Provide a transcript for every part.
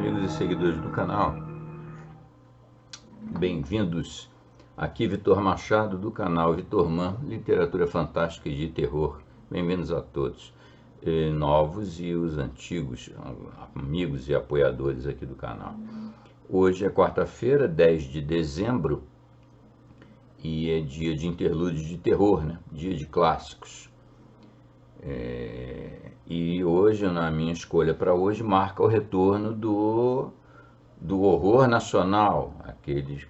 amigos e seguidores do canal. Bem-vindos. Aqui Vitor Machado do canal Vitor Man, Literatura Fantástica e de Terror. Bem-vindos a todos, novos e os antigos, amigos e apoiadores aqui do canal. Hoje é quarta-feira, 10 de dezembro, e é dia de interlúdio de terror, né? Dia de clássicos. E hoje, na minha escolha para hoje, marca o retorno do horror nacional, aqueles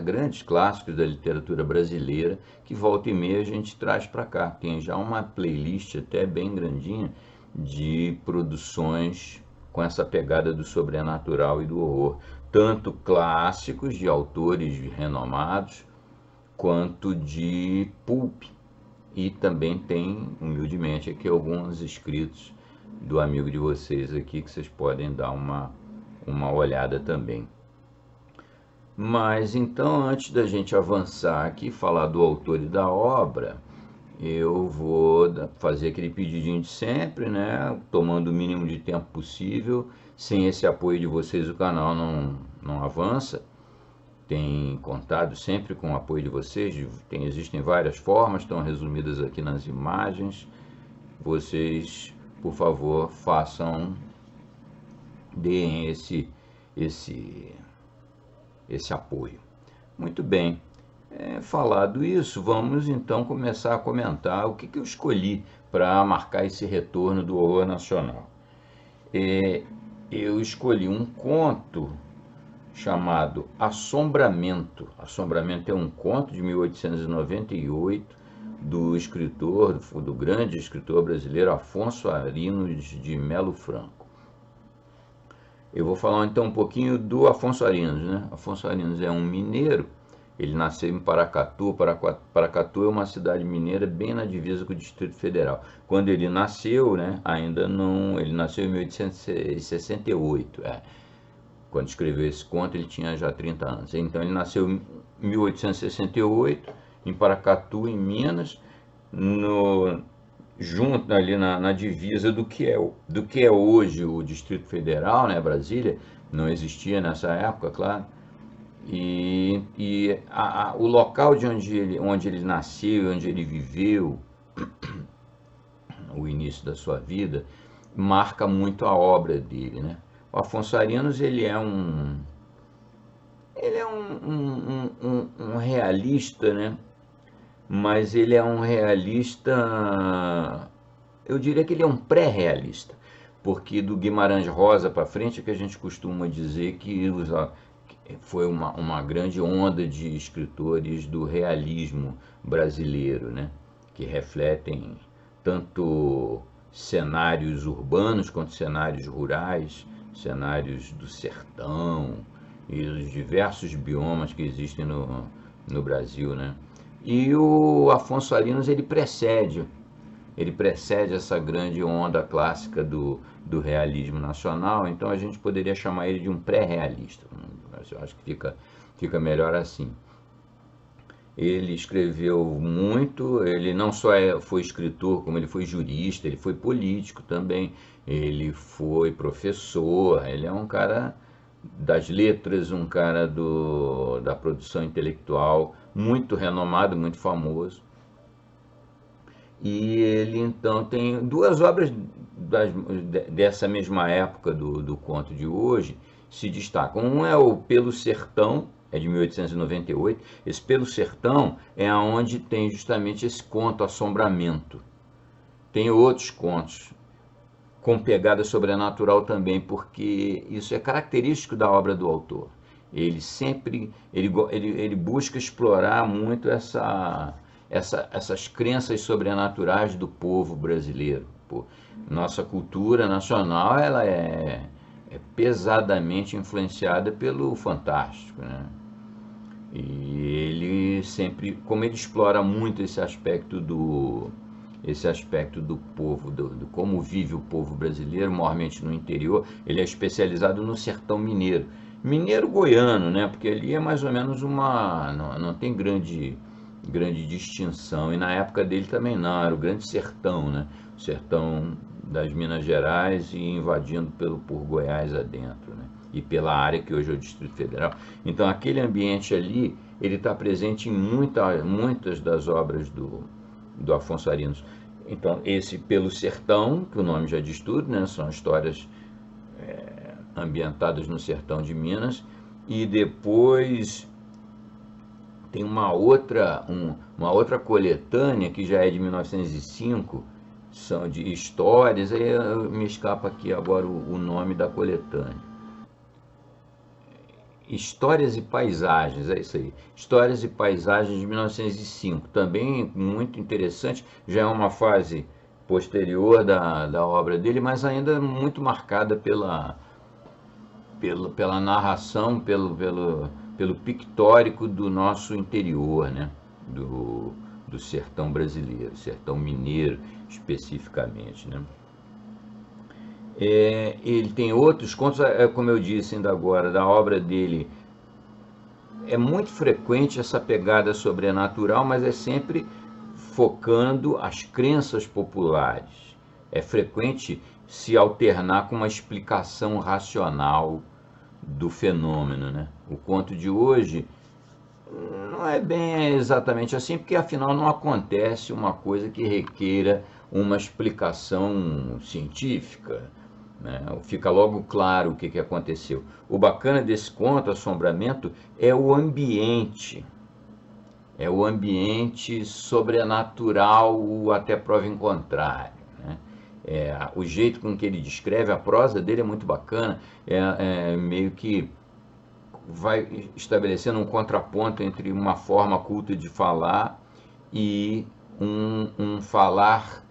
grandes clássicos da literatura brasileira que volta e meia a gente traz para cá. Tem já uma playlist até bem grandinha de produções com essa pegada do sobrenatural e do horror, tanto clássicos de autores renomados quanto de pulp. E também tem, humildemente, aqui alguns escritos do amigo de vocês aqui que vocês podem dar uma olhada também. Mas então, antes da gente avançar aqui, falar do autor e da obra, eu vou fazer aquele pedidinho de sempre, né? Tomando o mínimo de tempo possível. Sem esse apoio de vocês, o canal não avança. Tem contado sempre com o apoio de vocês, existem várias formas, estão resumidas aqui nas imagens. Vocês, por favor, deem esse apoio. Muito bem, falado isso, vamos então começar a comentar o que eu escolhi para marcar esse retorno do horror nacional. Eu escolhi um conto chamado Assombramento. Assombramento é um conto de 1898 do grande escritor brasileiro Afonso Arinos de Melo Franco. Eu vou falar então um pouquinho do Afonso Arinos, né? Afonso Arinos é um mineiro, ele nasceu em Paracatu. Paracatu é uma cidade mineira bem na divisa com o Distrito Federal. Quando ele nasceu, né, ele nasceu em 1868, Quando escreveu esse conto, ele tinha já 30 anos. Então, ele nasceu em 1868, em Paracatu, em Minas, junto ali na divisa do que é hoje o Distrito Federal, né, Brasília. Não existia nessa época, claro. O local onde ele nasceu, onde ele viveu, o início da sua vida, marca muito a obra dele, né? O Afonso Arinos, ele é um realista, né? Mas ele é um realista, eu diria que ele é um pré-realista, porque do Guimarães Rosa para frente é que a gente costuma dizer que foi uma grande onda de escritores do realismo brasileiro, né? Que refletem tanto cenários urbanos quanto cenários rurais, cenários do sertão e os diversos biomas que existem no Brasil, né? E o Afonso Arinos, ele precede essa grande onda clássica do realismo nacional. Então a gente poderia chamar ele de um pré-realista. Eu acho que fica melhor assim. Ele escreveu muito, ele não só foi escritor, como ele foi jurista, ele foi político também, ele foi professor, ele é um cara das letras, um cara da produção intelectual, muito renomado, muito famoso. E ele então tem duas obras dessa mesma época do conto de hoje se destacam. Um é o Pelo Sertão, é de 1898. Esse Pelo Sertão é onde tem justamente esse conto Assombramento. Tem outros contos com pegada sobrenatural também, porque isso é característico da obra do autor. Ele sempre ele busca explorar muito essas crenças sobrenaturais do povo brasileiro. Nossa cultura nacional, ela é pesadamente influenciada pelo fantástico, né? E ele sempre, como ele explora muito esse aspecto do povo, do como vive o povo brasileiro, maiormente no interior. Ele é especializado no sertão mineiro goiano, né? Porque ali é mais ou menos não tem grande distinção, e na época dele também não, era o grande sertão, né? O sertão das Minas Gerais e invadindo por Goiás adentro, né? e pela área que hoje é o Distrito Federal. Então aquele ambiente ali, ele está presente em muitas das obras do Afonso Arinos. Então esse Pelo Sertão, que o nome já diz tudo, né? São histórias ambientadas no sertão de Minas, e depois tem uma outra coletânea que já é de 1905, são de histórias, aí me escapa aqui agora o nome da coletânea. Histórias e Paisagens, é isso aí. Histórias e Paisagens de 1905, também muito interessante, já é uma fase posterior da obra dele, mas ainda muito marcada pela narração, pelo pictórico do nosso interior, né? Do sertão brasileiro, sertão mineiro especificamente, né? Ele tem outros contos, como eu disse ainda agora, da obra dele. É muito frequente essa pegada sobrenatural, mas é sempre focando as crenças populares. É frequente se alternar com uma explicação racional do fenômeno, né? O conto de hoje não é bem exatamente assim, porque afinal não acontece uma coisa que requeira uma explicação científica, né? Fica logo claro o que aconteceu. O bacana desse conto, Assombramento, é o ambiente sobrenatural até prova em contrário, né? O jeito com que ele descreve, a prosa dele é muito bacana, meio que vai estabelecendo um contraponto entre uma forma culta de falar e um falar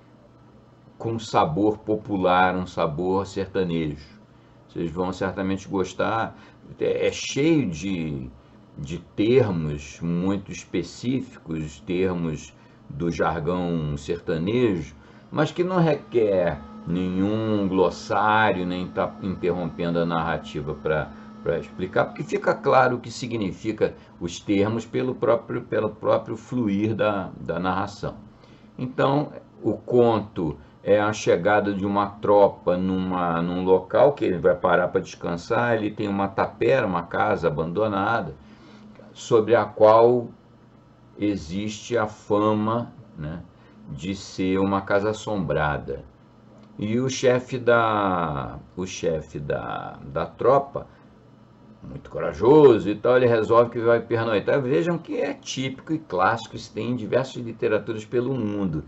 com sabor popular, um sabor sertanejo. Vocês vão certamente gostar. É cheio de termos muito específicos, termos do jargão sertanejo, mas que não requer nenhum glossário, nem está interrompendo a narrativa para explicar, porque fica claro o que significa os termos pelo próprio fluir da narração. Então, o conto é a chegada de uma tropa num local que ele vai parar para descansar. Ele tem uma tapera, uma casa abandonada, sobre a qual existe a fama, né, de ser uma casa assombrada. E o chefe da tropa, muito corajoso e tal, ele resolve que vai pernoitar. Vejam que é típico e clássico, isso tem em diversas literaturas pelo mundo.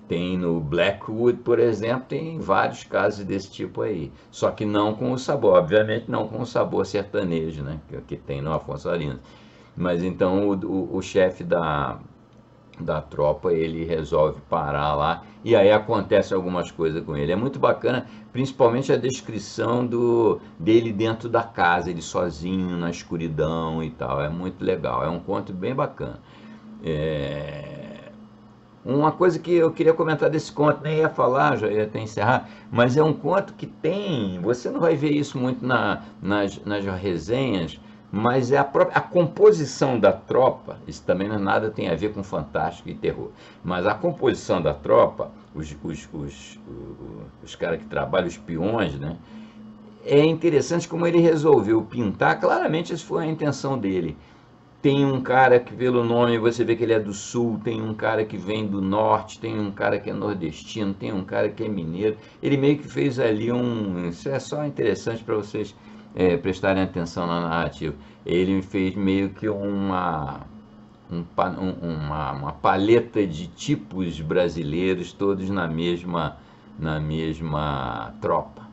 Tem no Blackwood, por exemplo, tem vários casos desse tipo aí. Só que não com o sabor, obviamente não com o sabor sertanejo, né, que tem no Afonso Arinos. Mas então o chefe da tropa, ele resolve parar lá, e aí acontece algumas coisas com ele. É muito bacana, principalmente a descrição dele dentro da casa, ele sozinho na escuridão e tal. É muito legal, é um conto bem bacana. Uma coisa que eu queria comentar desse conto, nem ia falar, já ia até encerrar, mas é um conto que tem, você não vai ver isso muito nas resenhas, mas é a composição da tropa. Isso também nada tem a ver com fantástico e terror, mas a composição da tropa, os caras que trabalham, os peões, né? É interessante como ele resolveu pintar, claramente essa foi a intenção dele. Tem um cara que, pelo nome, você vê que ele é do sul, tem um cara que vem do norte, tem um cara que é nordestino, tem um cara que é mineiro. Ele meio que fez ali isso é só interessante para vocês prestarem atenção na narrativa. Ele fez meio que uma paleta de tipos brasileiros, todos na mesma tropa.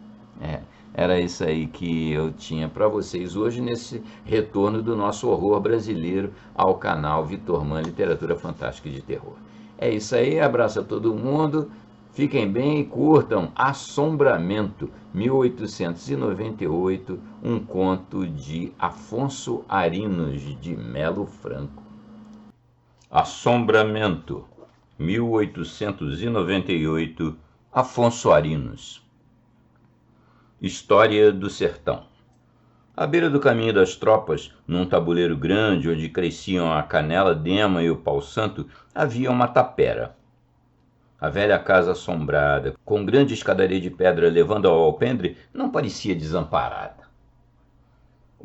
Era isso aí que eu tinha para vocês hoje nesse retorno do nosso horror brasileiro ao canal Vitor Mann Literatura Fantástica de Terror. É isso aí, abraço a todo mundo, fiquem bem e curtam Assombramento, 1898, um conto de Afonso Arinos de Melo Franco. Assombramento, 1898, Afonso Arinos. História do sertão. À beira do caminho das tropas, num tabuleiro grande onde cresciam a canela dema e o pau santo, havia uma tapera. A velha casa assombrada, com grande escadaria de pedra levando ao alpendre, não parecia desamparada.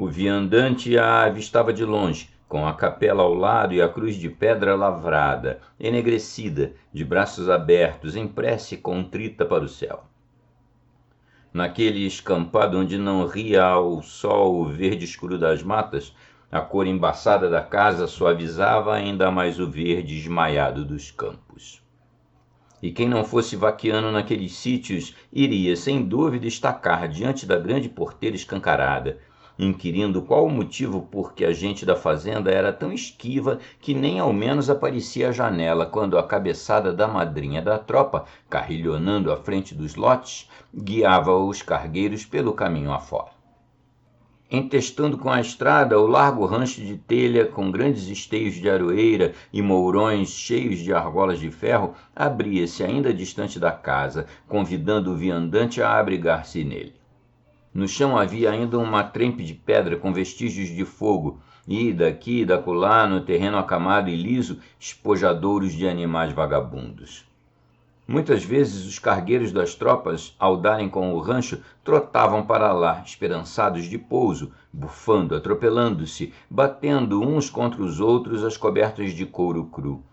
O viandante a avistava de longe, com a capela ao lado e a cruz de pedra lavrada, enegrecida, de braços abertos, em prece contrita para o céu. Naquele escampado onde não ria ao sol o verde escuro das matas, a cor embaçada da casa suavizava ainda mais o verde esmaiado dos campos. E quem não fosse vaqueano naqueles sítios iria, sem dúvida, estacar diante da grande porteira escancarada, inquirindo qual o motivo por que a gente da fazenda era tão esquiva que nem ao menos aparecia à janela quando a cabeçada da madrinha da tropa, carrilhonando à frente dos lotes, guiava os cargueiros pelo caminho afora. Entestando com a estrada o largo rancho de telha com grandes esteios de aroeira e mourões cheios de argolas de ferro, abria-se ainda distante da casa, convidando o viandante a abrigar-se nele. No chão havia ainda uma trempe de pedra com vestígios de fogo, e daqui e dacolá, no terreno acamado e liso, espojadouros de animais vagabundos. Muitas vezes os cargueiros das tropas, ao darem com o rancho, trotavam para lá, esperançados de pouso, bufando, atropelando-se, batendo uns contra os outros as cobertas de couro cru.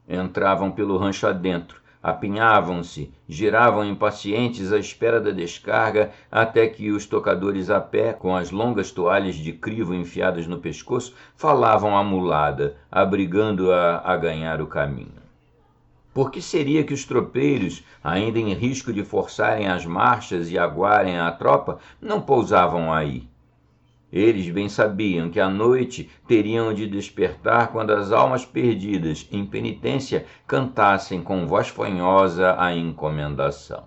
Entravam pelo rancho adentro, apinhavam-se, giravam impacientes à espera da descarga, até que os tocadores a pé, com as longas toalhas de crivo enfiadas no pescoço, falavam à mulada, abrigando-a a ganhar o caminho. Por que seria que os tropeiros, ainda em risco de forçarem as marchas e aguarem a tropa, não pousavam aí? Eles bem sabiam que à noite teriam de despertar quando as almas perdidas, em penitência, cantassem com voz fanhosa a encomendação.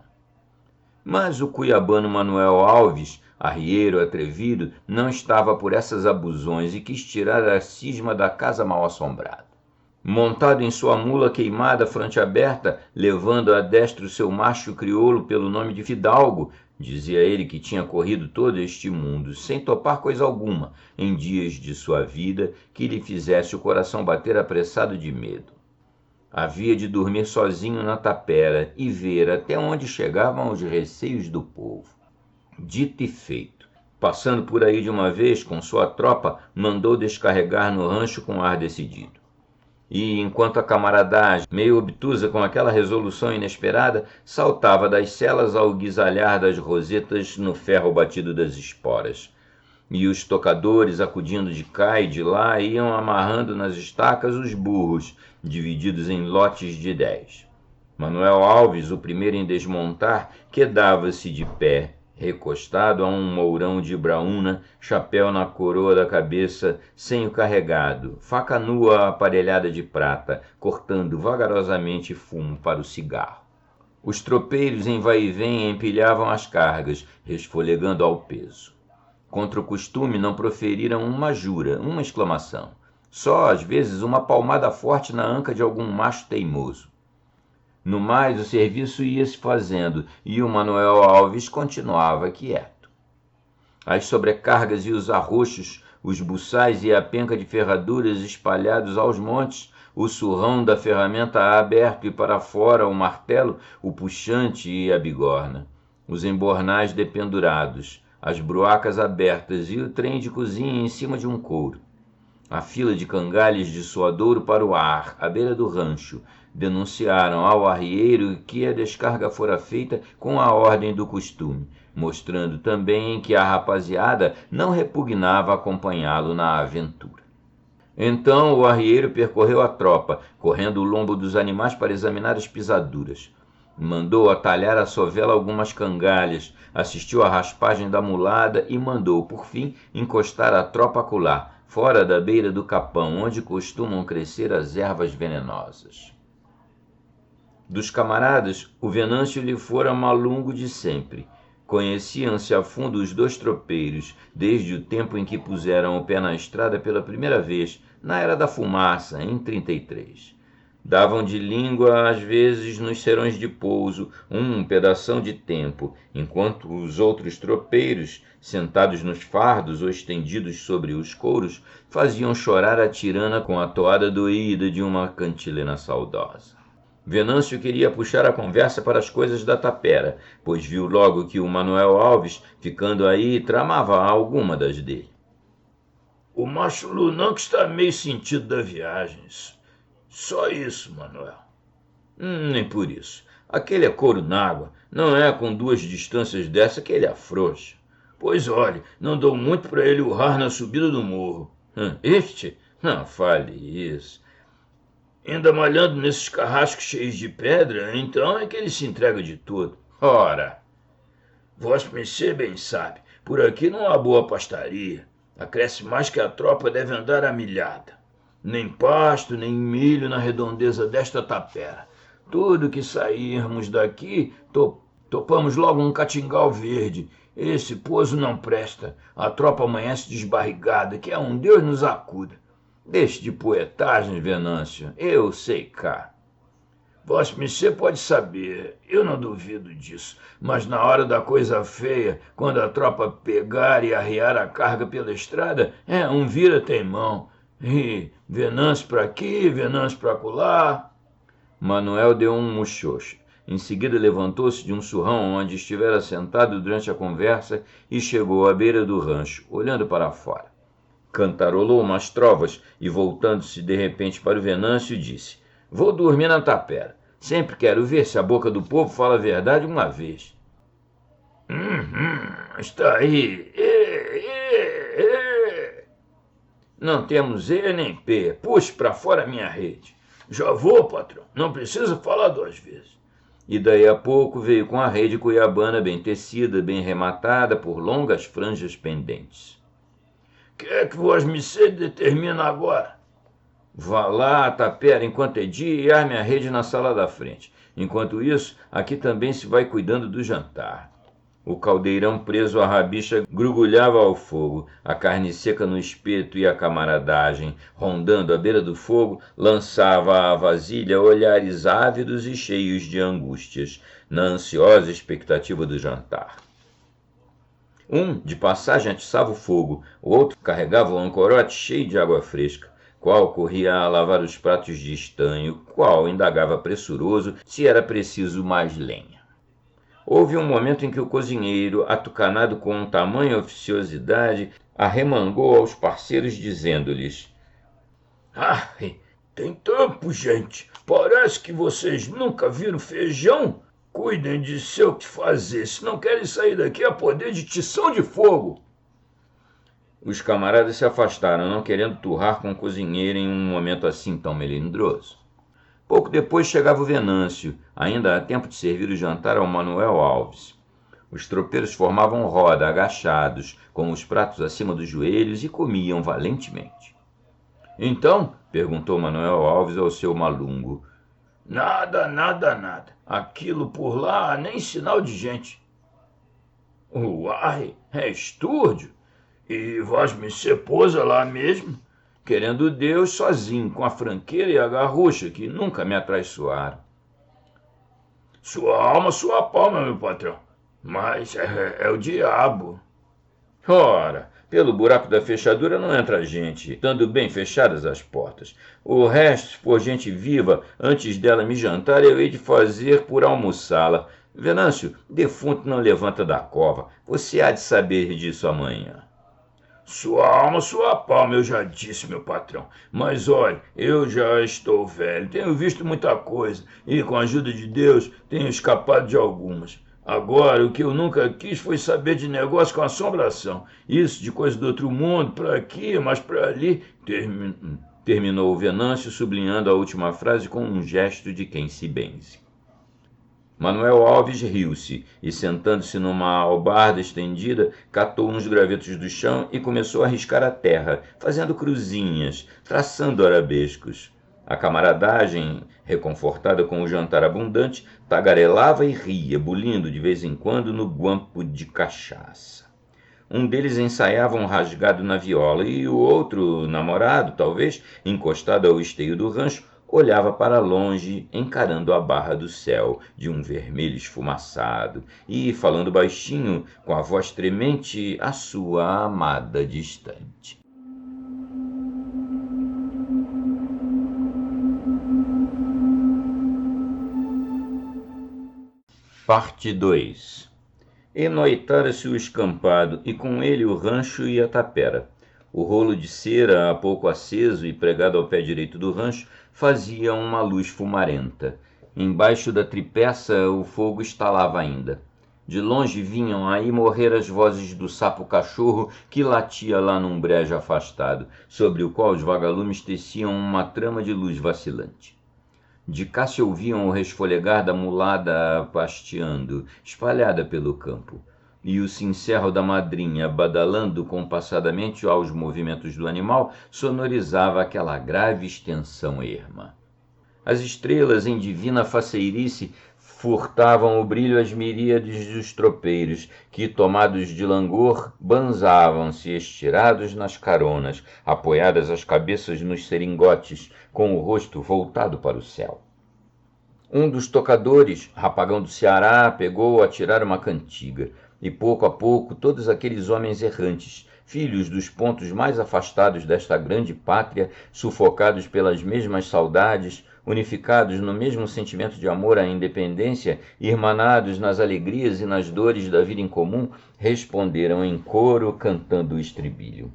Mas o cuiabano Manuel Alves, arrieiro atrevido, não estava por essas abusões e quis tirar a cisma da casa mal-assombrada. Montado em sua mula queimada fronte aberta, levando a destro seu macho crioulo pelo nome de Fidalgo, dizia ele que tinha corrido todo este mundo, sem topar coisa alguma, em dias de sua vida, que lhe fizesse o coração bater apressado de medo. Havia de dormir sozinho na tapera e ver até onde chegavam os receios do povo. Dito e feito. Passando por aí de uma vez com sua tropa, mandou descarregar no rancho com ar decidido. E, enquanto a camaradagem, meio obtusa com aquela resolução inesperada, saltava das celas ao guisalhar das rosetas no ferro batido das esporas. E os tocadores, acudindo de cá e de lá, iam amarrando nas estacas os burros, divididos em lotes de 10. Manuel Alves, o primeiro em desmontar, quedava-se de pé, recostado a um mourão de braúna, chapéu na coroa da cabeça, senho carregado, faca nua aparelhada de prata, cortando vagarosamente fumo para o cigarro. Os tropeiros em vai e vem empilhavam as cargas, resfolegando ao peso. Contra o costume não proferiram uma jura, uma exclamação. Só, às vezes, uma palmada forte na anca de algum macho teimoso. No mais, o serviço ia se fazendo e o Manuel Alves continuava quieto. As sobrecargas e os arroxos, os buçais e a penca de ferraduras espalhados aos montes, o surrão da ferramenta aberto e para fora o martelo, o puxante e a bigorna, os embornais dependurados, as bruacas abertas e o trem de cozinha em cima de um couro. A fila de cangalhas de suadouro para o ar, à beira do rancho, denunciaram ao arrieiro que a descarga fora feita com a ordem do costume, mostrando também que a rapaziada não repugnava acompanhá-lo na aventura. Então o arrieiro percorreu a tropa, correndo o lombo dos animais para examinar as pisaduras. Mandou atalhar a sovela algumas cangalhas, assistiu à raspagem da mulada e mandou, por fim, encostar a tropa acolá, fora da beira do capão, onde costumam crescer as ervas venenosas. Dos camaradas, o Venâncio lhe fora malungo de sempre. Conheciam-se a fundo os 2 tropeiros, desde o tempo em que puseram o pé na estrada pela primeira vez, na Era da Fumaça, em 33. Davam de língua, às vezes, nos serões de pouso, um pedação de tempo, enquanto os outros tropeiros, sentados nos fardos ou estendidos sobre os couros, faziam chorar a tirana com a toada doída de uma cantilena saudosa. Venâncio queria puxar a conversa para as coisas da tapera, pois viu logo que o Manuel Alves, ficando aí, tramava alguma das dele. O macho Lunão que está meio sentido da viagem. Só isso, Manuel. Nem por isso. Aquele é couro n'água. Não é com 2 distâncias dessa que ele afrouxa. Pois olhe, não dou muito para ele urrar na subida do morro. Este? Não fale isso. Ainda malhando nesses carrascos cheios de pedra, então é que ele se entrega de tudo. Ora, Vossa Mercê bem sabe, por aqui não há boa pastaria. Acresce mais que a tropa deve andar a milhada. Nem pasto, nem milho na redondeza desta tapera. Tudo que sairmos daqui, topamos logo um catingal verde. Esse pouso não presta. A tropa amanhece desbarrigada, que é um Deus nos acuda. Deixe de poetagem, Venâncio. Eu sei cá. Vossa Mercê pode saber, eu não duvido disso, mas na hora da coisa feia, quando a tropa pegar e arriar a carga pela estrada, é um vira-teimão. E Venâncio para aqui, Venâncio para acolá. Manuel deu um muxoxo. Em seguida levantou-se de um surrão onde estivera sentado durante a conversa e chegou à beira do rancho, olhando para fora. Cantarolou umas trovas e, voltando-se de repente para o Venâncio, disse: Vou dormir na tapera. Sempre quero ver se a boca do povo fala a verdade uma vez. Está aí. Não temos E nem P. Puxe para fora a minha rede. Já vou, patrão. Não precisa falar 2 vezes. E daí a pouco veio com a rede cuiabana bem tecida, bem rematada por longas franjas pendentes. Que é que Vossa Mercê determina agora? Vá lá à tapera enquanto é dia e arme a rede na sala da frente. Enquanto isso, aqui também se vai cuidando do jantar. O caldeirão preso à rabicha grugulhava ao fogo, a carne seca no espeto e a camaradagem, rondando à beira do fogo, lançava à vasilha olhares ávidos e cheios de angústias, na ansiosa expectativa do jantar. Um, de passagem, atiçava o fogo, o outro carregava o ancorote cheio de água fresca. Qual corria a lavar os pratos de estanho, qual indagava pressuroso se era preciso mais lenha. Houve um momento em que o cozinheiro, atucanado com tamanha oficiosidade, arremangou aos parceiros, dizendo-lhes: Tem tempo, gente. Parece que vocês nunca viram feijão. Cuidem de seu que fazer, se não querem sair daqui a poder de tição de fogo. Os camaradas se afastaram, não querendo turrar com o cozinheiro em um momento assim tão melindroso. Pouco depois chegava o Venâncio, ainda há tempo de servir o jantar ao Manuel Alves. Os tropeiros formavam roda, agachados, com os pratos acima dos joelhos e comiam valentemente. Então, perguntou Manuel Alves ao seu malungo. Nada. Aquilo por lá nem sinal de gente. Uai, é estúrdio. E Vossa Mercê pousa lá mesmo? Querendo Deus, sozinho, com a franqueira e a garrucha que nunca me atraiçoaram. Sua alma, sua palma, meu patrão. Mas é o diabo. Ora, pelo buraco da fechadura não entra gente, estando bem fechadas as portas. O resto, se for gente viva, antes dela me jantar, eu hei de fazer por almoçá-la. Venâncio, defunto não levanta da cova. Você há de saber disso amanhã. Sua alma, sua palma, eu já disse, meu patrão. Mas olhe, eu já estou velho, tenho visto muita coisa e, com a ajuda de Deus, tenho escapado de algumas. Agora, o que eu nunca quis foi saber de negócio com assombração. Isso de coisa do outro mundo, para aqui, mas para ali. Terminou o Venâncio, sublinhando a última frase com um gesto de quem se benze. Manuel Alves riu-se e, sentando-se numa albarda estendida, catou uns gravetos do chão e começou a riscar a terra, fazendo cruzinhas, traçando arabescos. A camaradagem, reconfortada com o jantar abundante, tagarelava e ria, bulindo de vez em quando no guampo de cachaça. Um deles ensaiava um rasgado na viola e o outro, namorado, talvez, encostado ao esteio do rancho, olhava para longe, encarando a barra do céu de um vermelho esfumaçado e, falando baixinho, com a voz tremente, a sua amada distante. Parte 2. Enoitara-se o escampado e com ele o rancho e a tapera. O rolo de cera, há pouco aceso e pregado ao pé direito do rancho, fazia uma luz fumarenta. Embaixo da tripeça o fogo estalava ainda. De longe vinham aí morrer as vozes do sapo-cachorro que latia lá num brejo afastado, sobre o qual os vagalumes teciam uma trama de luz vacilante. De cá se ouviam o resfolegar da mulada pasteando, espalhada pelo campo, e o cincerro da madrinha, badalando compassadamente aos movimentos do animal, sonorizava aquela grave extensão erma. As estrelas, em divina faceirice, furtavam o brilho às miríades dos tropeiros, que, tomados de langor, banzavam-se estirados nas caronas, apoiadas as cabeças nos seringotes, com o rosto voltado para o céu. Um dos tocadores, rapagão do Ceará, pegou a tirar uma cantiga, e pouco a pouco todos aqueles homens errantes, filhos dos pontos mais afastados desta grande pátria, sufocados pelas mesmas saudades, unificados no mesmo sentimento de amor à independência, irmanados nas alegrias e nas dores da vida em comum, responderam em coro, cantando o estribilho.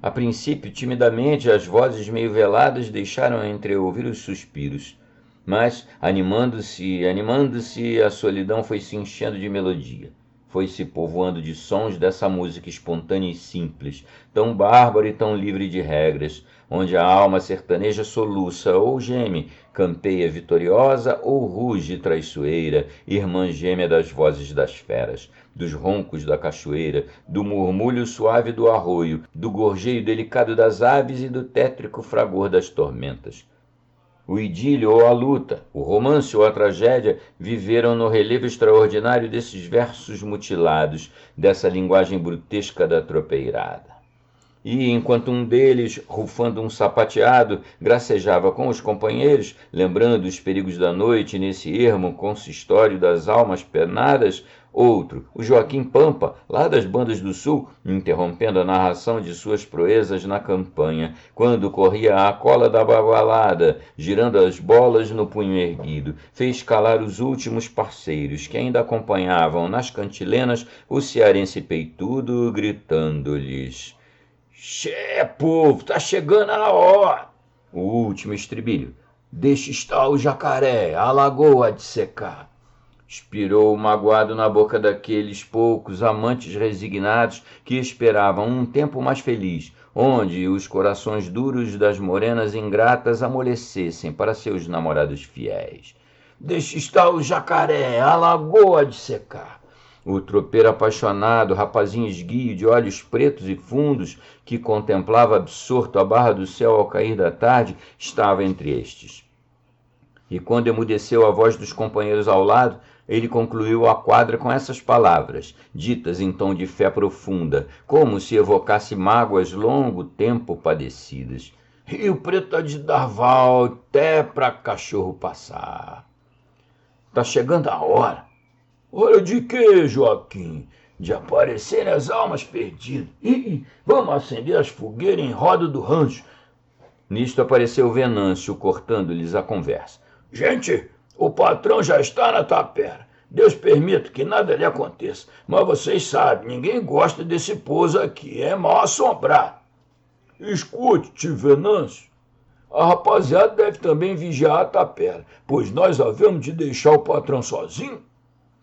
A princípio, timidamente, as vozes meio veladas deixaram entreouvir os suspiros, mas, animando-se, a solidão foi se enchendo de melodia. Foi se povoando de sons dessa música espontânea e simples, tão bárbara e tão livre de regras, onde a alma sertaneja soluça ou geme, campeia vitoriosa ou ruge traiçoeira, irmã gêmea das vozes das feras, dos roncos da cachoeira, do murmúrio suave do arroio, do gorjeio delicado das aves e do tétrico fragor das tormentas. O idílio ou a luta, o romance ou a tragédia viveram no relevo extraordinário desses versos mutilados, dessa linguagem brutesca da tropeirada. E, enquanto um deles, rufando um sapateado, gracejava com os companheiros, lembrando os perigos da noite nesse ermo consistório das almas penadas, outro, o Joaquim Pampa, lá das bandas do Sul, interrompendo a narração de suas proezas na campanha, quando corria à cola da bagualada, girando as bolas no punho erguido, fez calar os últimos parceiros, que ainda acompanhavam nas cantilenas o cearense peitudo, gritando-lhes: "Xé, povo, tá chegando a hora!" O último estribilho: "Deixa estar o jacaré, a lagoa de secar." Expirou magoado na boca daqueles poucos amantes resignados que esperavam um tempo mais feliz, onde os corações duros das morenas ingratas amolecessem para seus namorados fiéis. "Deixa estar o jacaré, a lagoa de secar." O tropeiro apaixonado, rapazinho esguio de olhos pretos e fundos, que contemplava absorto a barra do céu ao cair da tarde, estava entre estes. E quando emudeceu a voz dos companheiros ao lado, ele concluiu a quadra com essas palavras, ditas em tom de fé profunda, como se evocasse mágoas longo tempo padecidas: "Rio Preto há de dar val até pra cachorro passar." "Tá chegando a hora." "Hora de quê, Joaquim?" "De aparecerem as almas perdidas. Vamos acender as fogueiras em roda do rancho." Nisto apareceu Venâncio, cortando-lhes a conversa: "Gente, o patrão já está na tapera. Deus permita que nada lhe aconteça, mas vocês sabem, ninguém gosta desse pouso aqui, é mal assombrado." "Escute, tio Venâncio, a rapaziada deve também vigiar a tapera, pois nós havemos de deixar o patrão sozinho.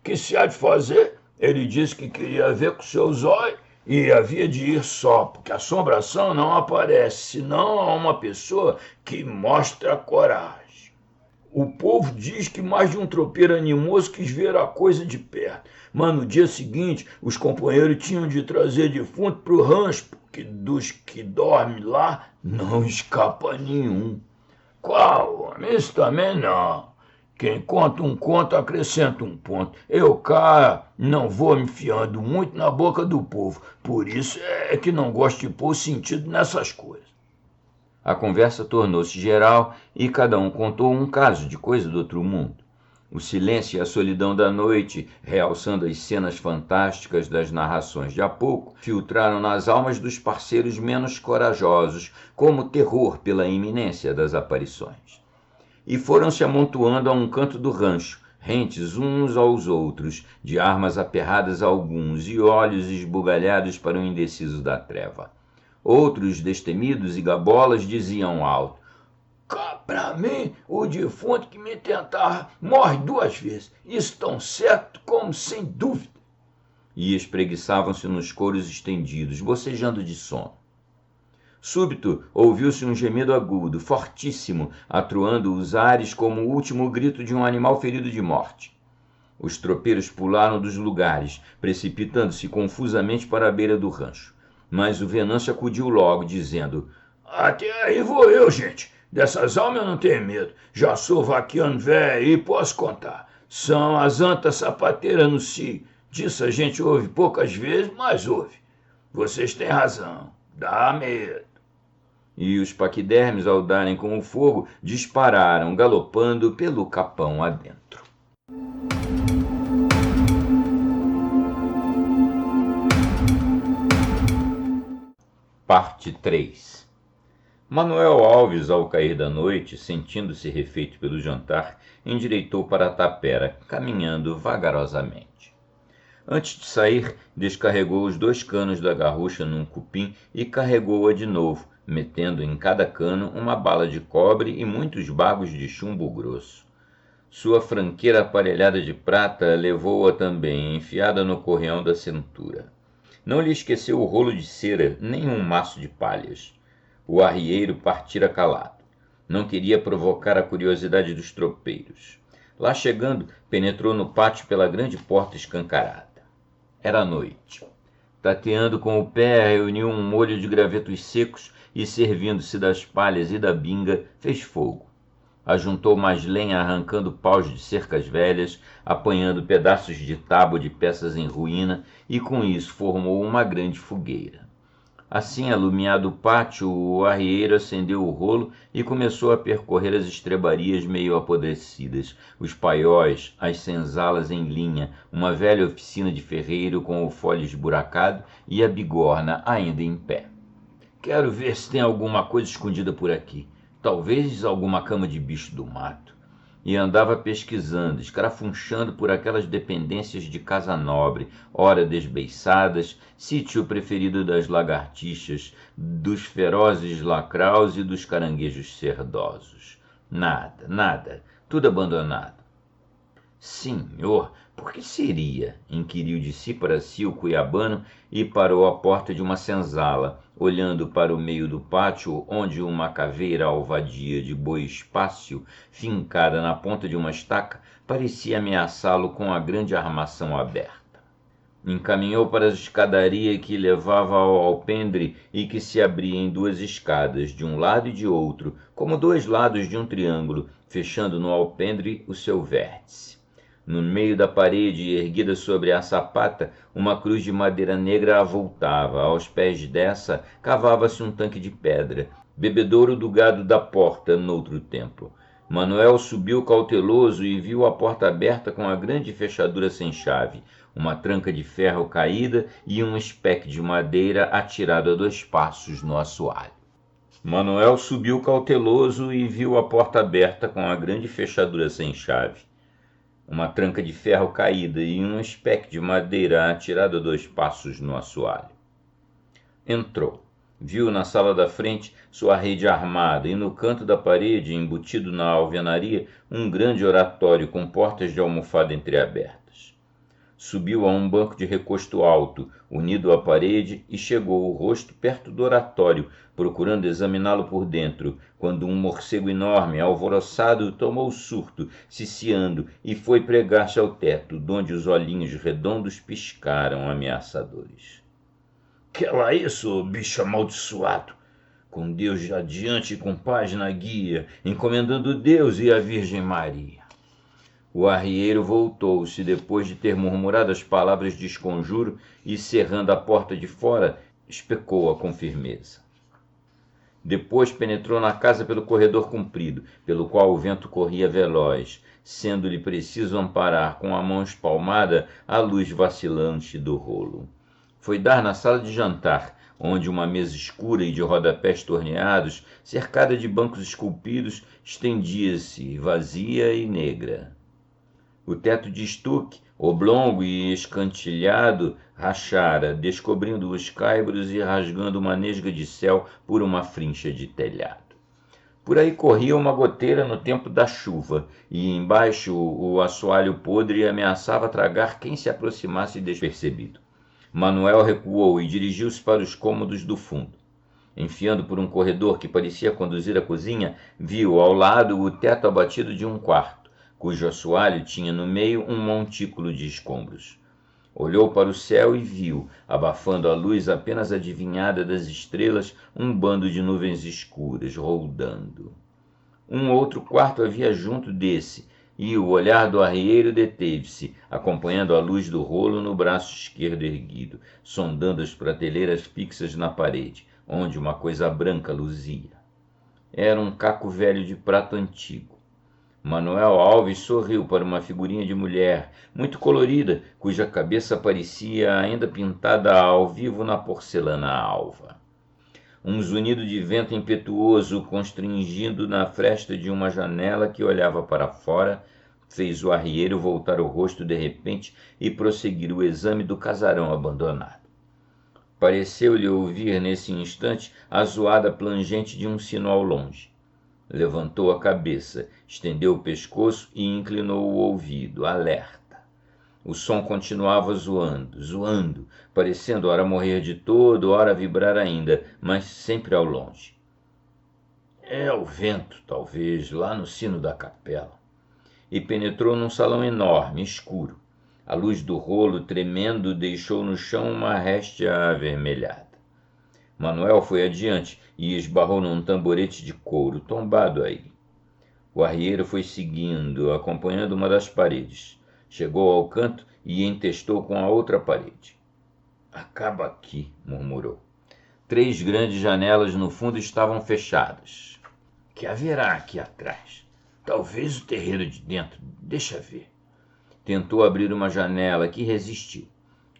Que se há de fazer? Ele disse que queria ver com seus olhos e havia de ir só, porque a assombração não aparece, senão a uma pessoa que mostra coragem. O povo diz que mais de um tropeiro animoso quis ver a coisa de perto, mas no dia seguinte os companheiros tinham de trazer defunto para o rancho, porque dos que dormem lá não escapa nenhum." "Qual, homem? Isso também não. Quem conta um conto acrescenta um ponto. Eu cá não vou me fiando muito na boca do povo, por isso é que não gosto de pôr sentido nessas coisas." A conversa tornou-se geral e cada um contou um caso de coisa do outro mundo. O silêncio e a solidão da noite, realçando as cenas fantásticas das narrações de há pouco, filtraram nas almas dos parceiros menos corajosos, como terror pela iminência das aparições. E foram se amontoando a um canto do rancho, rentes uns aos outros, de armas aperradas a alguns e olhos esbugalhados para o indeciso da treva. Outros, destemidos e gabolas, diziam alto: Cá pra mim, o defunto que me tentar morre 2 vezes. Isso tão certo como sem dúvida. E espreguiçavam-se nos couros estendidos, bocejando de sono. Súbito, ouviu-se um gemido agudo, fortíssimo, atroando os ares como o último grito de um animal ferido de morte. Os tropeiros pularam dos lugares, precipitando-se confusamente para a beira do rancho. Mas o Venâncio acudiu logo, dizendo: Até aí vou eu, gente. Dessas almas eu não tenho medo. Já sou vaquiano velho e posso contar. São as antas sapateiras no cio. Disso a gente ouve poucas vezes, mas ouve. Vocês têm razão. Dá medo. E os paquidermes, ao darem com o fogo, dispararam, galopando pelo capão adentro. Parte 3. Manuel Alves, ao cair da noite, sentindo-se refeito pelo jantar, endireitou para a tapera, caminhando vagarosamente. Antes de sair, descarregou os 2 canos da garrucha num cupim e carregou-a de novo, metendo em cada cano uma bala de cobre e muitos bagos de chumbo grosso. Sua franqueira aparelhada de prata levou-a também enfiada no correão da cintura. Não lhe esqueceu o rolo de cera, nem um maço de palhas. O arrieiro partira calado. Não queria provocar a curiosidade dos tropeiros. Lá chegando, penetrou no pátio pela grande porta escancarada. Era noite. Tateando com o pé, reuniu um molho de gravetos secos e, servindo-se das palhas e da binga, fez fogo. Ajuntou mais lenha arrancando paus de cercas velhas, apanhando pedaços de tábua de peças em ruína e com isso formou uma grande fogueira. Assim, alumiado o pátio, o arrieiro acendeu o rolo e começou a percorrer as estrebarias meio apodrecidas, os paióis, as senzalas em linha, uma velha oficina de ferreiro com o folho esburacado e a bigorna ainda em pé. Quero ver se tem alguma coisa escondida por aqui. Talvez alguma cama de bicho do mato. E andava pesquisando, escarafunchando por aquelas dependências de casa nobre, ora desbeiçadas, sítio preferido das lagartixas, dos ferozes lacraus e dos caranguejos cerdosos. Nada, nada, tudo abandonado. Senhor, por que seria? Inquiriu de si para si o cuiabano e parou à porta de uma senzala, olhando para o meio do pátio, onde uma caveira alvadia de boi espácio, fincada na ponta de uma estaca, parecia ameaçá-lo com a grande armação aberta. Encaminhou para a escadaria que levava ao alpendre e que se abria em 2 escadas, de um lado e de outro, como 2 lados de um triângulo, fechando no alpendre o seu vértice. No meio da parede, erguida sobre a sapata, uma cruz de madeira negra avultava. Aos pés dessa, cavava-se um tanque de pedra, bebedouro do gado da porta, noutro tempo. Manuel subiu cauteloso e viu a porta aberta com a grande fechadura sem chave, uma tranca de ferro caída e um espeque de madeira atirado a 2 passos no assoalho. Manuel subiu cauteloso e viu a porta aberta com a grande fechadura sem chave, uma tranca de ferro caída e um espeque de madeira atirado a 2 passos no assoalho. Entrou. Viu na sala da frente sua rede armada e no canto da parede, embutido na alvenaria, um grande oratório com portas de almofada entreabertas. Subiu a um banco de recosto alto, unido à parede, e chegou o rosto perto do oratório, procurando examiná-lo por dentro, quando um morcego enorme, alvoroçado, tomou surto, ciciando, e foi pregar-se ao teto, donde os olhinhos redondos piscaram ameaçadores. Que lá isso, bicho amaldiçoado? Com Deus adiante e com paz na guia, encomendando Deus e a Virgem Maria. O arrieiro voltou-se, depois de ter murmurado as palavras de esconjuro e, cerrando a porta de fora, especou-a com firmeza. Depois penetrou na casa pelo corredor comprido, pelo qual o vento corria veloz, sendo-lhe preciso amparar com a mão espalmada a luz vacilante do rolo. Foi dar na sala de jantar, onde uma mesa escura e de rodapés torneados, cercada de bancos esculpidos, estendia-se, vazia e negra. O teto de estuque, Oblongo e escantilhado rachara, descobrindo os caibros e rasgando uma nesga de céu por uma frincha de telhado. Por aí corria uma goteira no tempo da chuva, e embaixo o assoalho podre ameaçava tragar quem se aproximasse despercebido. Manuel recuou e dirigiu-se para os cômodos do fundo. Enfiando por um corredor que parecia conduzir à cozinha, viu ao lado o teto abatido de um quarto, cujo assoalho tinha no meio um montículo de escombros. Olhou para o céu e viu, abafando a luz apenas adivinhada das estrelas, um bando de nuvens escuras roldando. Um outro quarto havia junto desse, e o olhar do arrieiro deteve-se, acompanhando a luz do rolo no braço esquerdo erguido, sondando as prateleiras fixas na parede, onde uma coisa branca luzia. Era um caco velho de prato antigo. Manuel Alves sorriu para uma figurinha de mulher, muito colorida, cuja cabeça parecia ainda pintada ao vivo na porcelana alva. Um zunido de vento impetuoso, constringindo na fresta de uma janela que olhava para fora, fez o arrieiro voltar o rosto de repente e prosseguir o exame do casarão abandonado. Pareceu-lhe ouvir nesse instante a zoada plangente de um sino ao longe. Levantou a cabeça, estendeu o pescoço e inclinou o ouvido, alerta. O som continuava zoando, parecendo ora morrer de todo, ora vibrar ainda, mas sempre ao longe. É o vento, talvez, lá no sino da capela. E penetrou num salão enorme, escuro. A luz do rolo, tremendo, deixou no chão uma réstia avermelhada. Manuel foi adiante e esbarrou num tamborete de couro, tombado aí. O arrieiro foi seguindo, acompanhando uma das paredes. Chegou ao canto e entestou com a outra parede. Acaba aqui, murmurou. 3 grandes janelas no fundo estavam fechadas. Que haverá aqui atrás? Talvez o terreiro de dentro. Deixa ver. Tentou abrir uma janela que resistiu.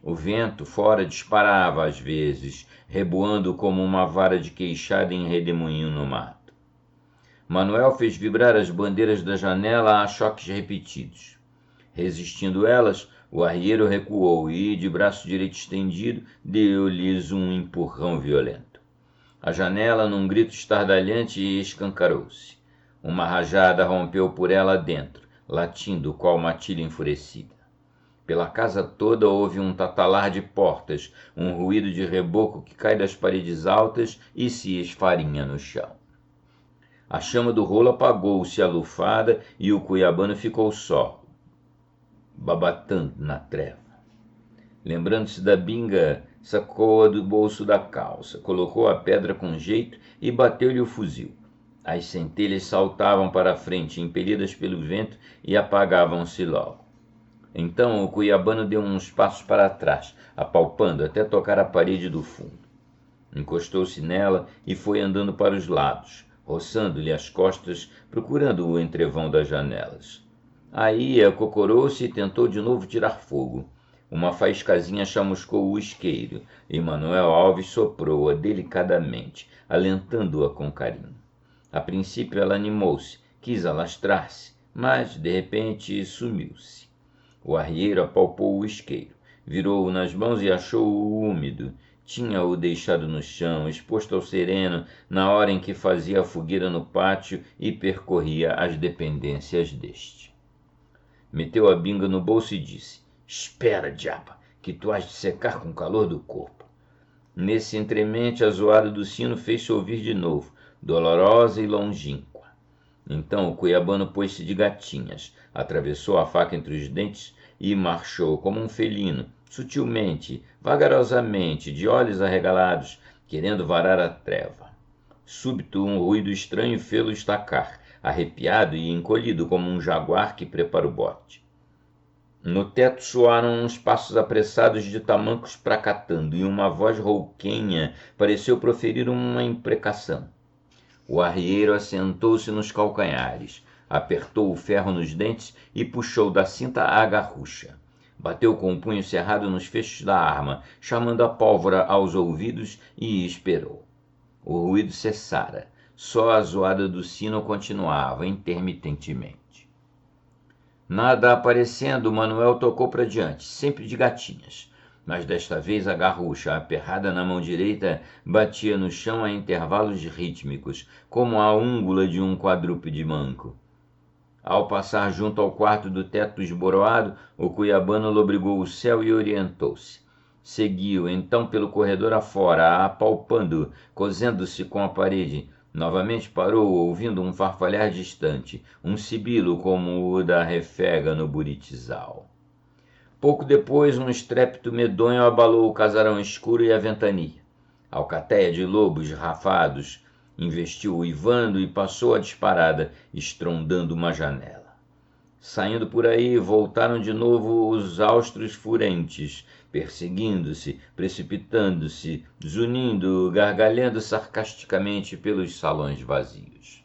O vento fora disparava às vezes, reboando como uma vara de queixada em redemoinho no mato. Manuel fez vibrar as bandeiras da janela a choques repetidos. Resistindo elas, o arrieiro recuou e, de braço direito estendido, deu-lhes um empurrão violento. A janela, num grito estardalhante, escancarou-se. Uma rajada rompeu por ela dentro, latindo qual matilha enfurecida. Pela casa toda houve um tatalar de portas, um ruído de reboco que cai das paredes altas e se esfarinha no chão. A chama do rolo apagou-se alufada e o cuiabano ficou só, babatando na treva. Lembrando-se da binga, sacou-a do bolso da calça, colocou a pedra com jeito e bateu-lhe o fuzil. As centelhas saltavam para a frente, impelidas pelo vento, e apagavam-se logo. Então o cuiabano deu uns passos para trás, apalpando até tocar a parede do fundo. Encostou-se nela e foi andando para os lados, roçando-lhe as costas, procurando o entrevão das janelas. Aí acocorou-se e tentou de novo tirar fogo. Uma faiscazinha chamuscou o isqueiro, e Manuel Alves soprou-a delicadamente, alentando-a com carinho. A princípio ela animou-se, quis alastrar-se, mas de repente sumiu-se. O arrieiro apalpou o isqueiro, virou-o nas mãos e achou-o úmido. Tinha-o deixado no chão, exposto ao sereno, na hora em que fazia a fogueira no pátio e percorria as dependências deste. Meteu a binga no bolso e disse: Espera, diaba, que tu has de secar com o calor do corpo. Nesse entremente, a zoada do sino fez-se ouvir de novo, dolorosa e longínqua. Então o cuiabano pôs-se de gatinhas, atravessou a faca entre os dentes e marchou como um felino, sutilmente, vagarosamente, de olhos arregalados, querendo varar a treva. Súbito um ruído estranho fê-lo estacar, arrepiado e encolhido como um jaguar que prepara o bote. No teto soaram uns passos apressados de tamancos pracatando, e uma voz rouquenha pareceu proferir uma imprecação. O arrieiro assentou-se nos calcanhares, apertou o ferro nos dentes e puxou da cinta a garrucha. Bateu com o punho cerrado nos fechos da arma, chamando a pólvora aos ouvidos, e esperou. O ruído cessara, só a zoada do sino continuava intermitentemente. Nada aparecendo, Manuel tocou para diante, sempre de gatinhas. Mas desta vez a garrucha, aperrada na mão direita, batia no chão a intervalos rítmicos, como a úngula de um quadrúpede manco. Ao passar junto ao quarto do teto esboroado, o cuiabano lobrigou o céu e orientou-se. Seguiu então pelo corredor afora, apalpando, cosendo-se com a parede. Novamente parou, ouvindo um farfalhar distante, um sibilo como o da refega no buritizal. Pouco depois, um estrépito medonho abalou o casarão escuro e a ventania. A alcatéia de lobos rafados investiu uivando e passou a disparada, estrondando uma janela. Saindo por aí, voltaram de novo os austros furentes, perseguindo-se, precipitando-se, zunindo, gargalhando sarcasticamente pelos salões vazios.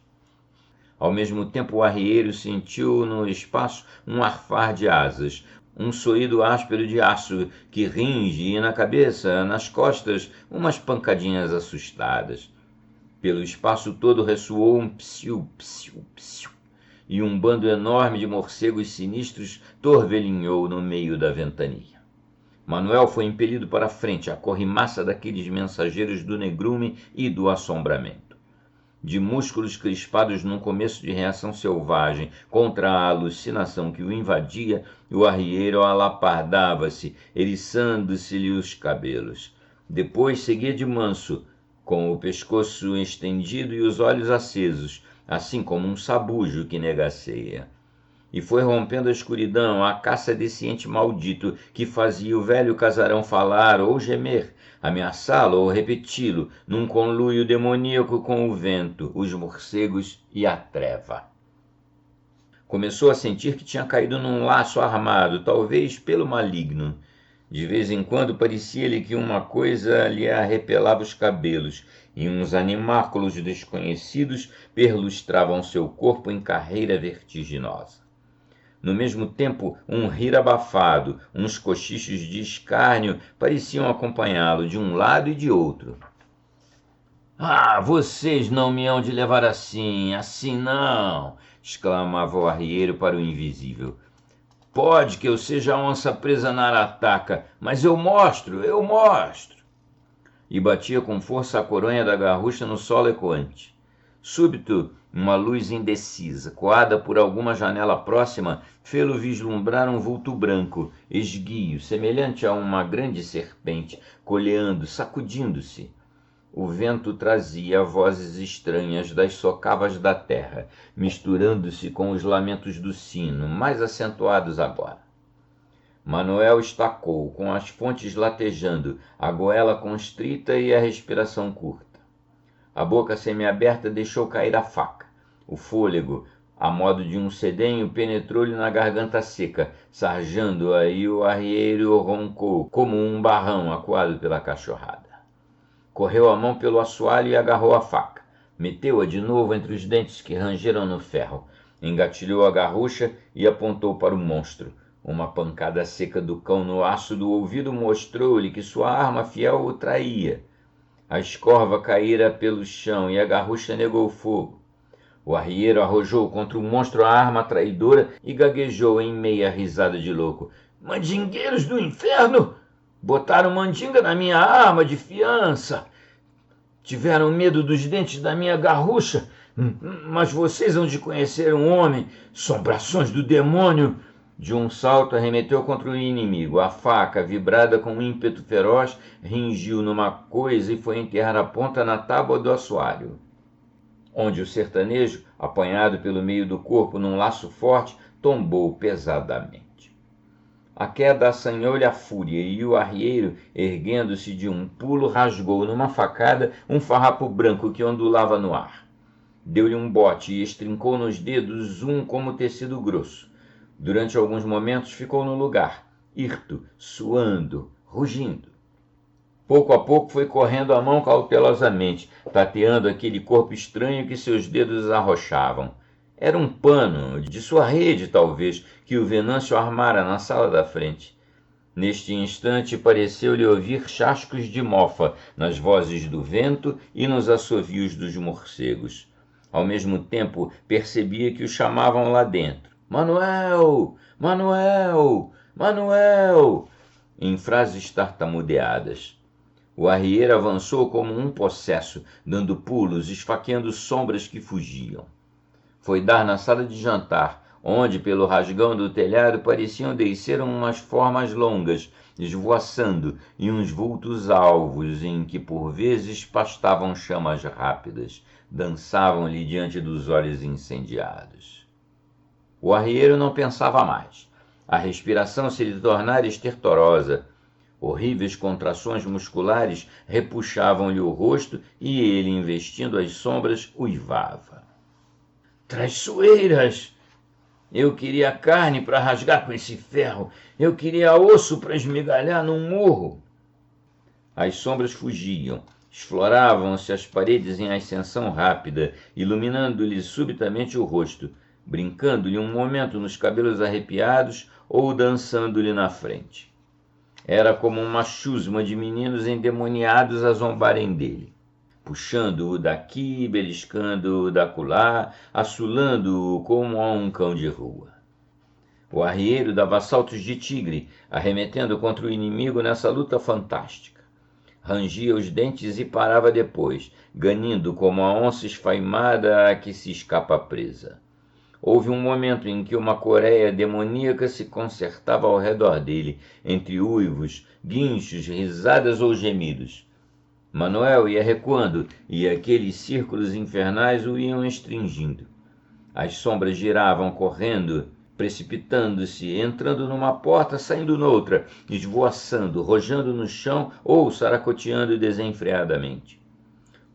Ao mesmo tempo, o arrieiro sentiu no espaço um arfar de asas, um soído áspero de aço que ringe, e na cabeça, nas costas, umas pancadinhas assustadas. Pelo espaço todo ressoou um psiu, psiu, psiu, e um bando enorme de morcegos sinistros torvelinhou no meio da ventania. Manuel foi impelido para a frente, a corrimaça daqueles mensageiros do negrume e do assombramento. De músculos crispados num começo de reação selvagem contra a alucinação que o invadia, o arrieiro alapardava-se, eriçando-se-lhe os cabelos. Depois seguia de manso, com o pescoço estendido e os olhos acesos, assim como um sabujo que negaceia. E foi rompendo a escuridão a caça desse ente maldito que fazia o velho casarão falar ou gemer, ameaçá-lo ou repeti-lo, num conluio demoníaco com o vento, os morcegos e a treva. Começou a sentir que tinha caído num laço armado, talvez pelo maligno. De vez em quando parecia-lhe que uma coisa lhe arrepelava os cabelos, e uns animáculos desconhecidos perlustravam seu corpo em carreira vertiginosa. No mesmo tempo, um rir abafado, uns cochichos de escárnio pareciam acompanhá-lo de um lado e de outro. "Ah, vocês não me hão de levar assim, assim não!" exclamava o arrieiro para o invisível. "Pode que eu seja a onça presa na arataca, mas eu mostro! E batia com força a coronha da garrucha no solo ecoante. Súbito, uma luz indecisa, coada por alguma janela próxima, fê-lo vislumbrar um vulto branco, esguio, semelhante a uma grande serpente, coleando, sacudindo-se. O vento trazia vozes estranhas das socavas da terra, misturando-se com os lamentos do sino, mais acentuados agora. Manuel estacou, com as fontes latejando, a goela constrita e a respiração curta. A boca semiaberta deixou cair a faca. O fôlego, a modo de um sedenho, penetrou-lhe na garganta seca, sarjando-a, e o arrieiro roncou, como um barrão acuado pela cachorrada. Correu a mão pelo assoalho e agarrou a faca. Meteu-a de novo entre os dentes que rangeram no ferro. Engatilhou a garrucha e apontou para o monstro. Uma pancada seca do cão no aço do ouvido mostrou-lhe que sua arma fiel o traía. A escorva caíra pelo chão e a garrucha negou fogo. O arrieiro arrojou contra o monstro a arma traidora e gaguejou em meia risada de louco. "Mandingueiros do inferno! Botaram mandinga na minha arma de fiança! Tiveram medo dos dentes da minha garrucha! Mas vocês hão de conhecer um homem, sombrações do demônio!" De um salto arremeteu contra o inimigo. A faca, vibrada com um ímpeto feroz, ringiu numa coisa e foi enterrar a ponta na tábua do assoalho, onde o sertanejo, apanhado pelo meio do corpo num laço forte, tombou pesadamente. A queda assanhou-lhe a fúria, e o arrieiro, erguendo-se de um pulo, rasgou numa facada um farrapo branco que ondulava no ar. Deu-lhe um bote e estrincou nos dedos um como tecido grosso. Durante alguns momentos ficou no lugar, hirto, suando, rugindo. Pouco a pouco foi correndo a mão cautelosamente, tateando aquele corpo estranho que seus dedos arrochavam. Era um pano, de sua rede talvez, que o Venâncio armara na sala da frente. Neste instante pareceu-lhe ouvir chascos de mofa nas vozes do vento e nos assovios dos morcegos. Ao mesmo tempo percebia que o chamavam lá dentro. Manuel! Manuel! Manuel! Em frases tartamudeadas. O arrieiro avançou como um possesso, dando pulos, esfaqueando sombras que fugiam. Foi dar na sala de jantar, onde, pelo rasgão do telhado, pareciam descer umas formas longas, esvoaçando, e uns vultos alvos em que por vezes pastavam chamas rápidas, dançavam-lhe diante dos olhos incendiados. O arrieiro não pensava mais. A respiração se lhe tornara estertorosa. Horríveis contrações musculares repuxavam-lhe o rosto e ele, investindo as sombras, uivava. Traiçoeiras! Eu queria carne para rasgar com esse ferro. Eu queria osso para esmigalhar num morro. As sombras fugiam. Exploravam-se as paredes em ascensão rápida, iluminando-lhe subitamente o rosto, brincando-lhe um momento nos cabelos arrepiados ou dançando-lhe na frente. Era como uma chusma de meninos endemoniados a zombarem dele, puxando-o daqui, beliscando-o dacolá, assolando-o como a um cão de rua. O arrieiro dava saltos de tigre, arremetendo contra o inimigo nessa luta fantástica. Rangia os dentes e parava depois, ganindo como a onça esfaimada a que se escapa presa. Houve um momento em que uma coreia demoníaca se concertava ao redor dele, entre uivos, guinchos, risadas ou gemidos. Manuel ia recuando, e aqueles círculos infernais o iam restringindo. As sombras giravam correndo, precipitando-se, entrando numa porta, saindo noutra, esvoaçando, rojando no chão ou saracoteando desenfreadamente.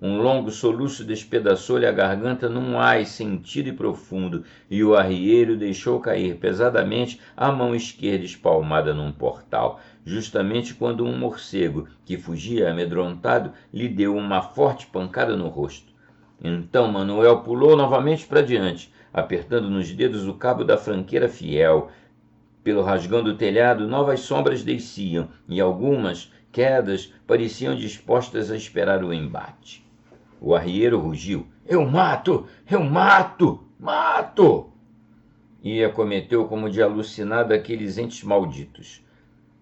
Um longo soluço despedaçou-lhe a garganta num ai sentido e profundo, e o arrieiro deixou cair pesadamente a mão esquerda espalmada num portal, justamente quando um morcego, que fugia amedrontado, lhe deu uma forte pancada no rosto. Então Manuel pulou novamente para diante, apertando nos dedos o cabo da franqueira fiel. Pelo rasgão do telhado, novas sombras desciam, e algumas, quedas, pareciam dispostas a esperar o embate. O arrieiro rugiu. Eu mato! Eu mato! Mato! E acometeu como de alucinado aqueles entes malditos.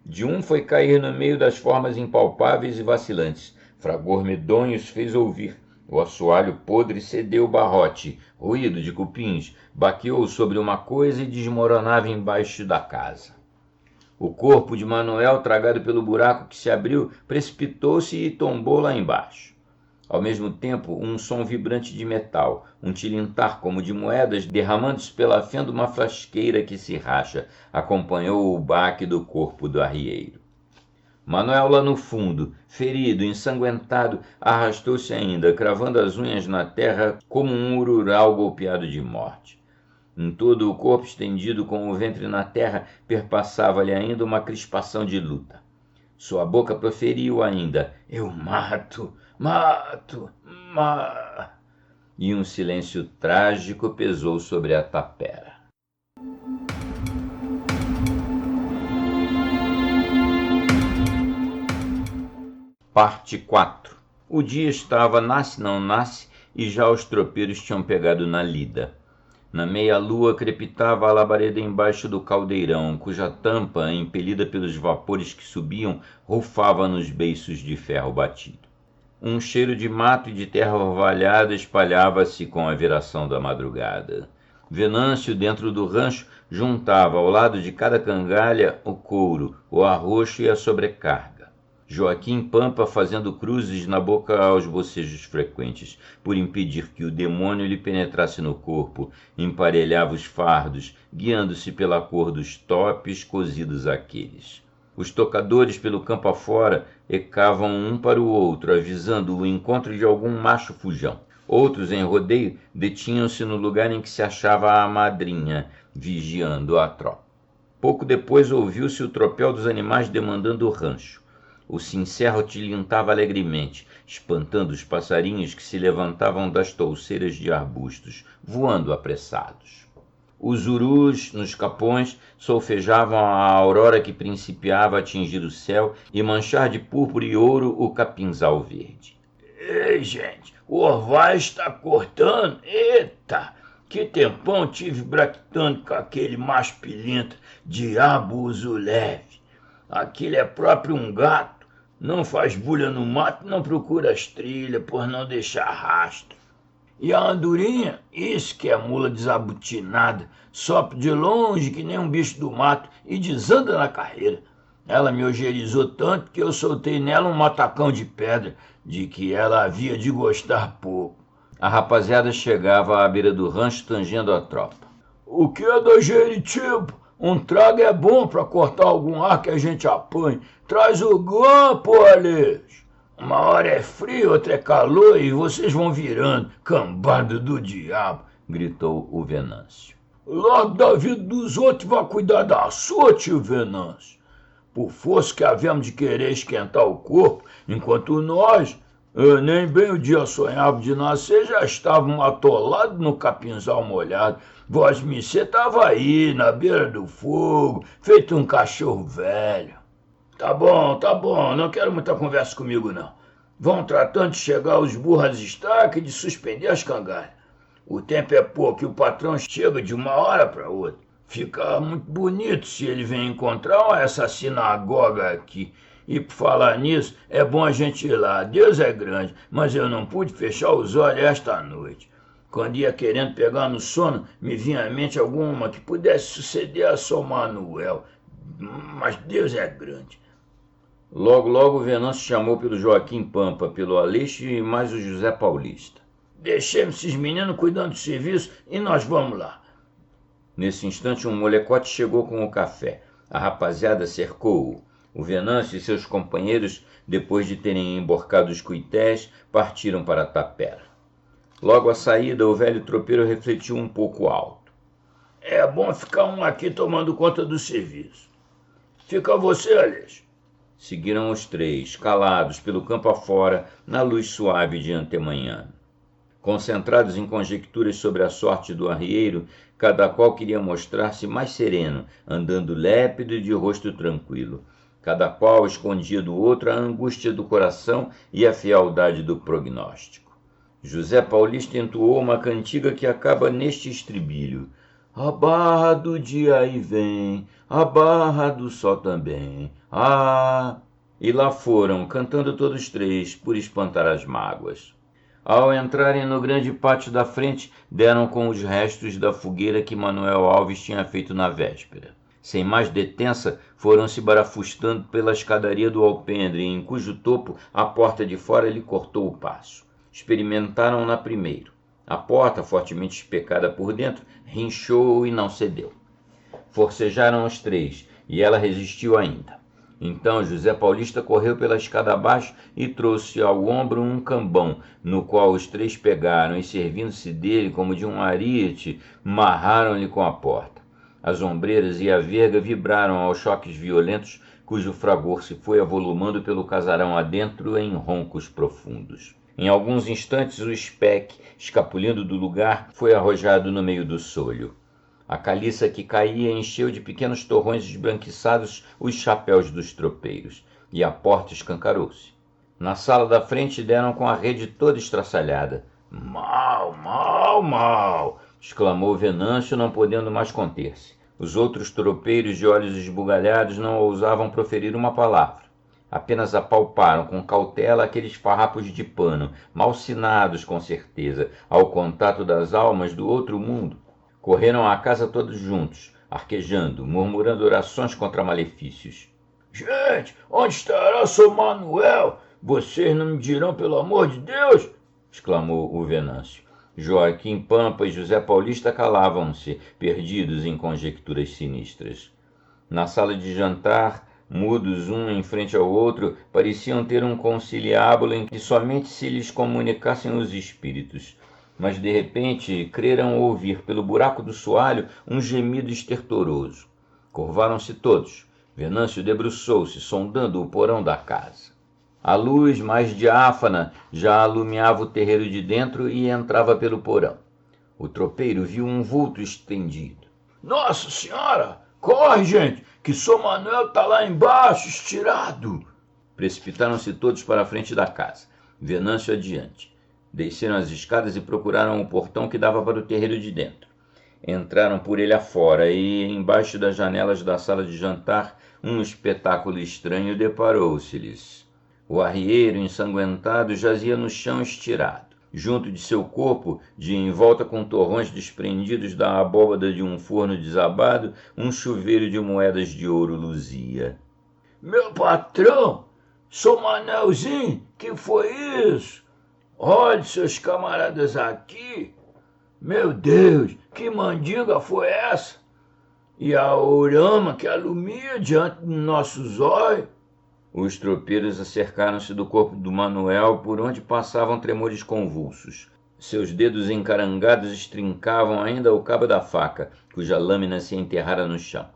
De um foi cair no meio das formas impalpáveis e vacilantes. Fragor medonho se fez ouvir. O assoalho podre cedeu o barrote. Ruído de cupins baqueou sobre uma coisa e desmoronava embaixo da casa. O corpo de Manuel, tragado pelo buraco que se abriu, precipitou-se e tombou lá embaixo. Ao mesmo tempo, um som vibrante de metal, um tilintar como de moedas, derramando-se pela fenda uma frasqueira que se racha, acompanhou o baque do corpo do arrieiro. Manuel lá no fundo, ferido, ensanguentado, arrastou-se ainda, cravando as unhas na terra como um urural golpeado de morte. Em todo o corpo estendido com o ventre na terra, perpassava-lhe ainda uma crispação de luta. Sua boca proferiu ainda, eu mato, mato, mato. E um silêncio trágico pesou sobre a tapera. Parte 4. O dia estava nasce não nasce e já os tropeiros tinham pegado na lida. Na meia-lua crepitava a labareda embaixo do caldeirão, cuja tampa, impelida pelos vapores que subiam, rufava nos beiços de ferro batido. Um cheiro de mato e de terra orvalhada espalhava-se com a viração da madrugada. Venâncio, dentro do rancho, juntava ao lado de cada cangalha o couro, o arroxo e a sobrecarga. Joaquim Pampa fazendo cruzes na boca aos bocejos frequentes, por impedir que o demônio lhe penetrasse no corpo, emparelhava os fardos, guiando-se pela cor dos topes cozidos àqueles. Os tocadores pelo campo afora ecavam um para o outro, avisando o encontro de algum macho fujão. Outros, em rodeio, detinham-se no lugar em que se achava a madrinha, vigiando a tropa. Pouco depois ouviu-se o tropel dos animais demandando o rancho. O cincerro tilintava alegremente, espantando os passarinhos que se levantavam das touceiras de arbustos, voando apressados. Os urus, nos capões, solfejavam a aurora que principiava a atingir o céu e manchar de púrpura e ouro o capinzal verde. Ei, gente, o orvalho está cortando! Eita! Que tempão tive braquitando com aquele macho pilintra, diabo uso leve. Aquele é próprio um gato, não faz bulha no mato, não procura as trilhas, por não deixar rastro. E a andorinha, isso que é mula desabutinada, sopra de longe que nem um bicho do mato e desanda na carreira. Ela me ogerizou tanto que eu soltei nela um matacão de pedra, de que ela havia de gostar pouco. A rapaziada chegava à beira do rancho tangendo a tropa. O que é da Jeritiba? Um trago é bom pra cortar algum ar que a gente apanhe. Traz o guampo, Alex. Uma hora é frio, outra é calor e vocês vão virando, cambada do diabo, gritou o Venâncio. Logo da vida dos outros vai cuidar da sua, tio Venâncio. Por força que havemos de querer esquentar o corpo, enquanto nós, nem bem o dia sonhava de nascer, já estávamos atolados no capinzal molhado. Vosmecê estava aí, na beira do fogo, feito um cachorro velho. Tá bom, não quero muita conversa comigo, não. Vão tratando de chegar os burros às estacas e de suspender as cangalhas. O tempo é pouco e o patrão chega de uma hora para outra. Fica muito bonito se ele vem encontrar essa sinagoga aqui. E por falar nisso, é bom a gente ir lá. Deus é grande, mas eu não pude fechar os olhos esta noite. Quando ia querendo pegar no sono, me vinha à mente alguma que pudesse suceder a São Manuel. Mas Deus é grande. Logo o Venâncio chamou pelo Joaquim Pampa, pelo Aleixo e mais o José Paulista. Deixemos esses meninos cuidando do serviço e nós vamos lá. Nesse instante, um molecote chegou com o café. A rapaziada cercou-o. O Venâncio e seus companheiros, depois de terem emborcado os cuités, partiram para a tapera. Logo à saída, o velho tropeiro refletiu um pouco alto. É bom ficar um aqui tomando conta do serviço. Fica você, Aleixo. Seguiram os três, calados pelo campo afora, na luz suave de antemanhã. Concentrados em conjecturas sobre a sorte do arrieiro, cada qual queria mostrar-se mais sereno, andando lépido e de rosto tranquilo. Cada qual escondia do outro a angústia do coração e a fealdade do prognóstico. José Paulista entoou uma cantiga que acaba neste estribilho. A barra do dia aí vem, a barra do sol também, E lá foram, cantando todos três, por espantar as mágoas. Ao entrarem no grande pátio da frente, deram com os restos da fogueira que Manuel Alves tinha feito na véspera. Sem mais detença, foram se barafustando pela escadaria do alpendre, em cujo topo a porta de fora lhe cortou o passo. Experimentaram-na primeiro. A porta, fortemente especada por dentro, rinchou e não cedeu. Forcejaram os três, e ela resistiu ainda. Então José Paulista correu pela escada abaixo e trouxe ao ombro um cambão, no qual os três pegaram e, servindo-se dele como de um ariete, marraram-lhe com a porta. As ombreiras e a verga vibraram aos choques violentos, cujo fragor se foi avolumando pelo casarão adentro em roncos profundos. Em alguns instantes o espeque, escapulindo do lugar, foi arrojado no meio do solho. A caliça que caía encheu de pequenos torrões esbranquiçados os chapéus dos tropeiros, e a porta escancarou-se. Na sala da frente deram com a rede toda estraçalhada. Mal! Exclamou Venâncio, não podendo mais conter-se. Os outros tropeiros de olhos esbugalhados não ousavam proferir uma palavra. Apenas apalparam com cautela aqueles farrapos de pano, malsinados com certeza, ao contato das almas do outro mundo. Correram à casa todos juntos, arquejando, murmurando orações contra malefícios. Gente, onde estará São Manuel? Vocês não me dirão, pelo amor de Deus? Exclamou o Venâncio. Joaquim Pampa e José Paulista calavam-se, perdidos em conjecturas sinistras. Na sala de jantar, mudos um em frente ao outro, pareciam ter um conciliábulo em que somente se lhes comunicassem os espíritos. Mas de repente creram ouvir pelo buraco do soalho um gemido estertoroso. Curvaram-se todos. Venâncio debruçou-se, sondando o porão da casa. A luz, mais diáfana, já alumiava o terreiro de dentro e entrava pelo porão. O tropeiro viu um vulto estendido. Nossa Senhora! Corre, gente, que São Manuel está lá embaixo, estirado! Precipitaram-se todos para a frente da casa. Venâncio adiante. Desceram as escadas e procuraram o portão que dava para o terreiro de dentro. Entraram por ele afora e, embaixo das janelas da sala de jantar, um espetáculo estranho deparou-se-lhes. O arrieiro, ensanguentado, jazia no chão estirado. Junto de seu corpo, de em volta com torrões desprendidos da abóbada de um forno desabado, um chuveiro de moedas de ouro luzia. Meu patrão, sou Manelzinho, que foi isso? Olhe, seus camaradas aqui. Meu Deus, que mandinga foi essa? E a ourama que alumia diante dos nossos olhos? Os tropeiros acercaram-se do corpo do Manuel, por onde passavam tremores convulsos. Seus dedos encarangados estrincavam ainda o cabo da faca, cuja lâmina se enterrara no chão.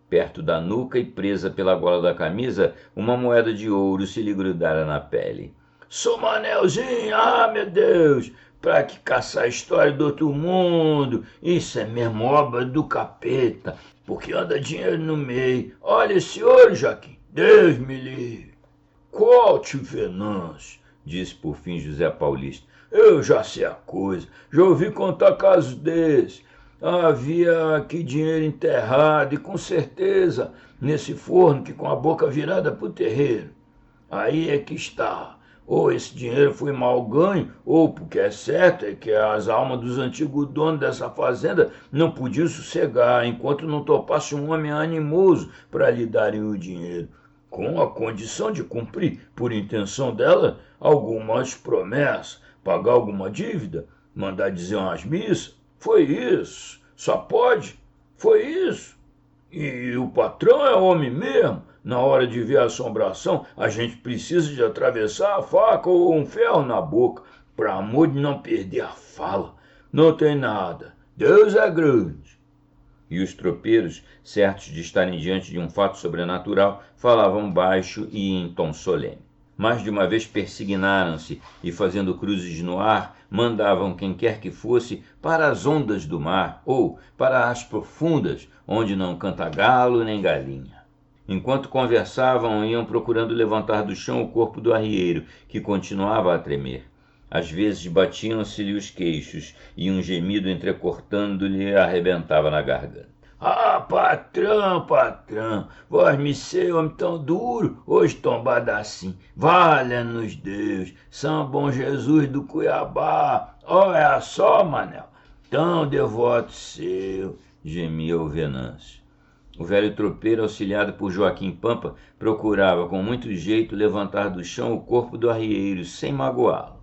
Perto da nuca e presa pela gola da camisa, uma moeda de ouro se lhe grudara na pele. Sou Manelzinho, meu Deus! Pra que caçar a história do outro mundo? Isso é mesmo obra do capeta, porque anda dinheiro no meio. Olha esse ouro, Joaquim. Deus me livre. Qual tio Venâncio? Disse por fim José Paulista. Eu já sei a coisa, já ouvi contar casos desses. Havia aqui dinheiro enterrado e com certeza nesse forno que com a boca virada pro terreiro. Aí é que está. Ou esse dinheiro foi mal ganho, ou porque é certo é que as almas dos antigos donos dessa fazenda não podiam sossegar enquanto não topasse um homem animoso para lhe darem o dinheiro, com a condição de cumprir, por intenção dela, algumas promessas, pagar alguma dívida, mandar dizer umas missas. Foi isso, só pode, foi isso. E o patrão é homem mesmo. Na hora de ver a assombração, a gente precisa de atravessar a faca ou um ferro na boca, para amor de não perder a fala. Não tem nada. Deus é grande. E os tropeiros, certos de estarem diante de um fato sobrenatural, falavam baixo e em tom solene. Mais de uma vez persignaram-se e, fazendo cruzes no ar, mandavam quem quer que fosse para as ondas do mar ou para as profundas, onde não canta galo nem galinha. Enquanto conversavam, iam procurando levantar do chão o corpo do arrieiro, que continuava a tremer. Às vezes batiam-se-lhe os queixos e um gemido entrecortando-lhe arrebentava na garganta. Patrão, vós me sei homem tão duro, hoje tombado assim. Valha-nos Deus, São Bom Jesus do Cuiabá. Olha só, Manel, tão devoto seu, gemia o Venâncio. O velho tropeiro, auxiliado por Joaquim Pampa, procurava com muito jeito levantar do chão o corpo do arrieiro, sem magoá-lo.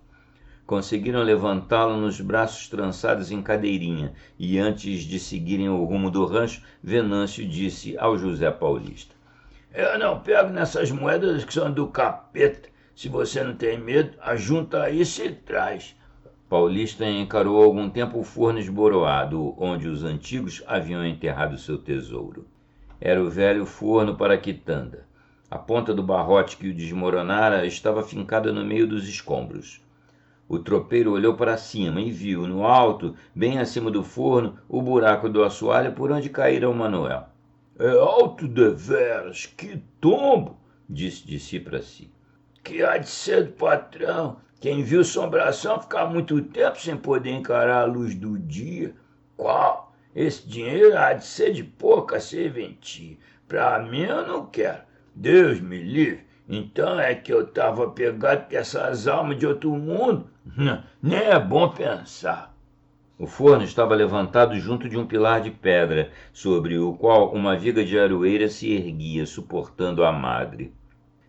Conseguiram levantá-lo nos braços trançados em cadeirinha, e antes de seguirem o rumo do rancho, Venâncio disse ao José Paulista. Eu não pego nessas moedas que são do capeta. Se você não tem medo, ajunta aí e se traz. Paulista encarou algum tempo o forno esboroado, onde os antigos haviam enterrado seu tesouro. Era o velho forno para a quitanda. A ponta do barrote que o desmoronara estava fincada no meio dos escombros. O tropeiro olhou para cima e viu, no alto, bem acima do forno, o buraco do assoalho por onde caíra o Manuel. É alto deveras, que tombo, disse de si para si. Que há de ser do patrão. Quem viu assombração ficar muito tempo sem poder encarar a luz do dia. Qual? Esse dinheiro há de ser de pouca serventia. Pra mim eu não quero. Deus me livre. Então é que eu tava pegado com essas almas de outro mundo? Nem é bom pensar. O forno estava levantado junto de um pilar de pedra, sobre o qual uma viga de aroeira se erguia, suportando a madre.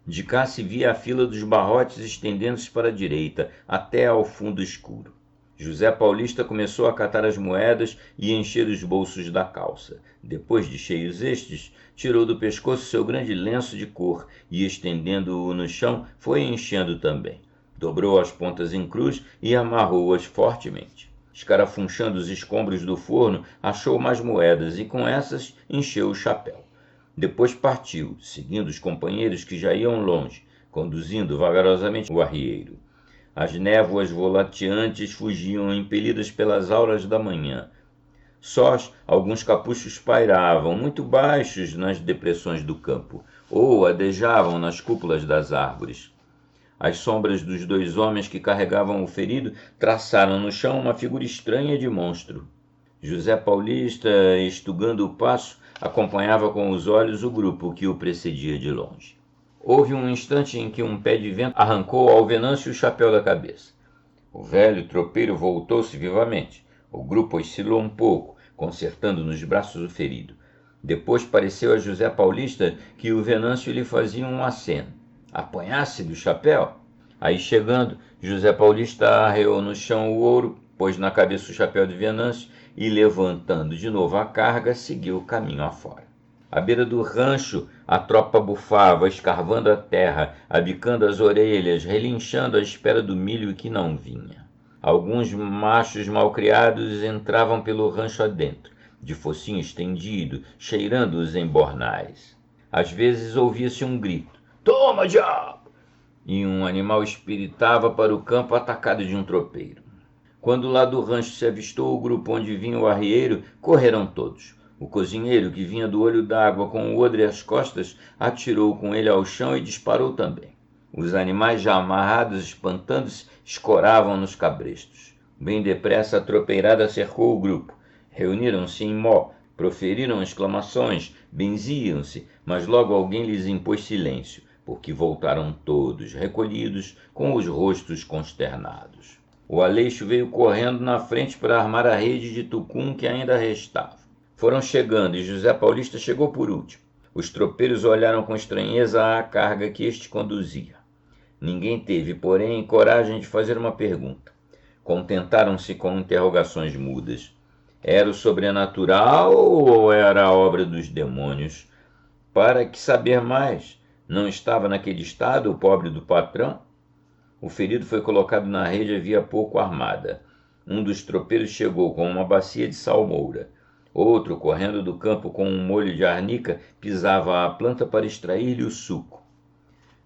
De cá se via a fila dos barrotes estendendo-se para a direita, até ao fundo escuro. José Paulista começou a catar as moedas e encher os bolsos da calça. Depois de cheios estes, tirou do pescoço seu grande lenço de cor e, estendendo-o no chão, foi enchendo também. Dobrou as pontas em cruz e amarrou-as fortemente. Escarafunchando os escombros do forno, achou mais moedas e, com essas, encheu o chapéu. Depois partiu, seguindo os companheiros que já iam longe, conduzindo vagarosamente o arrieiro. As névoas volateantes fugiam impelidas pelas auras da manhã. Sós, alguns capuchos pairavam, muito baixos nas depressões do campo, ou adejavam nas cúpulas das árvores. As sombras dos 2 homens que carregavam o ferido traçaram no chão uma figura estranha de monstro. José Paulista, estugando o passo, acompanhava com os olhos o grupo que o precedia de longe. Houve um instante em que um pé de vento arrancou ao Venâncio o chapéu da cabeça. O velho tropeiro voltou-se vivamente. O grupo oscilou um pouco, consertando nos braços o ferido. Depois pareceu a José Paulista que o Venâncio lhe fazia um aceno. Apanhasse do chapéu? Aí chegando, José Paulista arreou no chão o ouro, pôs na cabeça o chapéu de Venâncio e, levantando de novo a carga, seguiu o caminho afora. À beira do rancho, a tropa bufava, escarvando a terra, abicando as orelhas, relinchando à espera do milho que não vinha. Alguns machos malcriados entravam pelo rancho adentro, de focinho estendido, cheirando os embornais. Às vezes ouvia-se um grito: "Toma, diabo!" E um animal espiritava para o campo atacado de um tropeiro. Quando lá do rancho se avistou o grupo onde vinha o arrieiro, correram todos. O cozinheiro, que vinha do olho d'água com o odre às costas, atirou com ele ao chão e disparou também. Os animais, já amarrados, espantando-se, escoravam nos cabrestos. Bem depressa a tropeirada cercou o grupo. Reuniram-se em mó, proferiram exclamações, benziam-se, mas logo alguém lhes impôs silêncio, porque voltaram todos, recolhidos, com os rostos consternados. O Aleixo veio correndo na frente para armar a rede de tucum que ainda restava. Foram chegando e José Paulista chegou por último. Os tropeiros olharam com estranheza à carga que este conduzia. Ninguém teve, porém, coragem de fazer uma pergunta. Contentaram-se com interrogações mudas. Era o sobrenatural ou era a obra dos demônios? Para que saber mais? Não estava naquele estado o pobre do patrão? O ferido foi colocado na rede havia pouco armada. Um dos tropeiros chegou com uma bacia de salmoura. Outro, correndo do campo com um molho de arnica, pisava a planta para extrair-lhe o suco.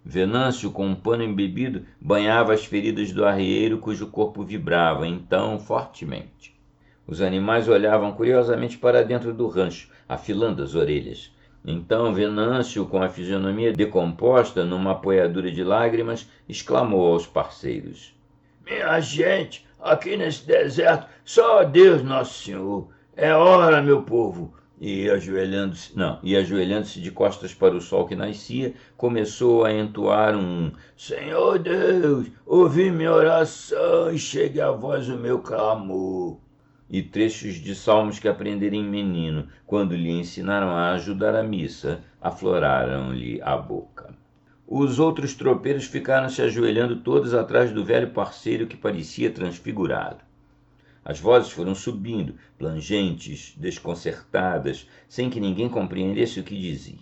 Venâncio, com um pano embebido, banhava as feridas do arrieiro, cujo corpo vibrava, então, fortemente. Os animais olhavam curiosamente para dentro do rancho, afilando as orelhas. Então Venâncio, com a fisionomia decomposta numa apoiadura de lágrimas, exclamou aos parceiros: "Minha gente, aqui nesse deserto, só Deus Nosso Senhor. É hora, meu povo." E ajoelhando-se de costas para o sol que nascia, começou a entoar um "Senhor Deus, ouvi minha oração e chegue a vós o meu clamor." E trechos de salmos que aprendera em menino, quando lhe ensinaram a ajudar a missa, afloraram-lhe a boca. Os outros tropeiros ficaram se ajoelhando todos atrás do velho parceiro que parecia transfigurado. As vozes foram subindo, plangentes, desconcertadas, sem que ninguém compreendesse o que dizia.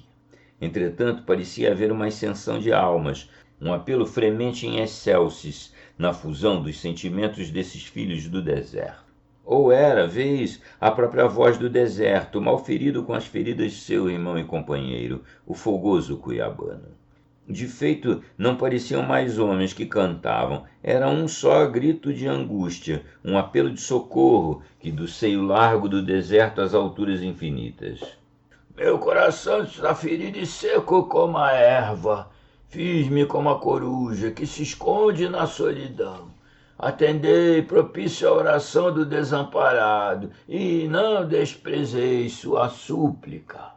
Entretanto, parecia haver uma ascensão de almas, um apelo fremente em excelsis, na fusão dos sentimentos desses filhos do deserto. Ou era, vez, a própria voz do deserto, mal ferido com as feridas de seu irmão e companheiro, o fogoso cuiabano. De feito, não pareciam mais homens que cantavam, era um só grito de angústia, um apelo de socorro, que do seio largo do deserto às alturas infinitas. "Meu coração está ferido e seco como a erva. Fiz-me como a coruja que se esconde na solidão. Atendei propício à oração do desamparado, e não desprezeis sua súplica."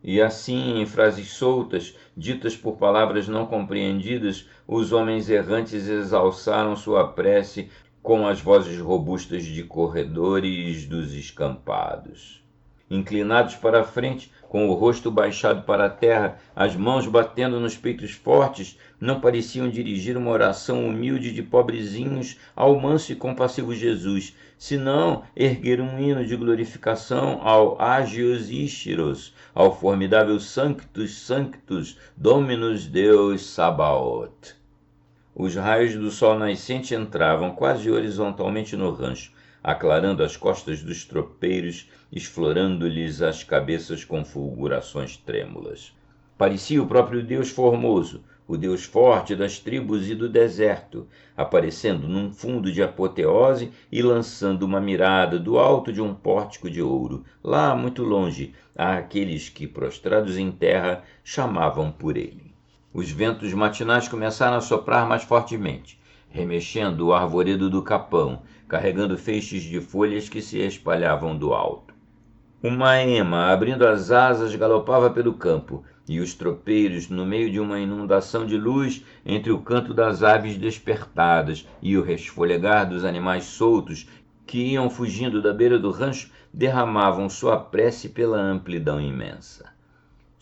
E assim, em frases soltas, ditas por palavras não compreendidas, os homens errantes exalçaram sua prece com as vozes robustas de corredores dos escampados. Inclinados para a frente, com o rosto baixado para a terra, as mãos batendo nos peitos fortes, não pareciam dirigir uma oração humilde de pobrezinhos ao manso e compassivo Jesus, senão erguer um hino de glorificação ao Agios Íschiros, ao formidável Sanctus Sanctus Dominus Deus Sabaoth. Os raios do sol nascente entravam quase horizontalmente no rancho, aclarando as costas dos tropeiros, esflorando-lhes as cabeças com fulgurações trêmulas. Parecia o próprio Deus Formoso, o Deus forte das tribos e do deserto, aparecendo num fundo de apoteose e lançando uma mirada do alto de um pórtico de ouro, lá muito longe, àqueles que, prostrados em terra, chamavam por ele. Os ventos matinais começaram a soprar mais fortemente, remexendo o arvoredo do capão, carregando feixes de folhas que se espalhavam do alto. Uma ema, abrindo as asas, galopava pelo campo, e os tropeiros, no meio de uma inundação de luz, entre o canto das aves despertadas e o resfolegar dos animais soltos que iam fugindo da beira do rancho, derramavam sua prece pela amplidão imensa.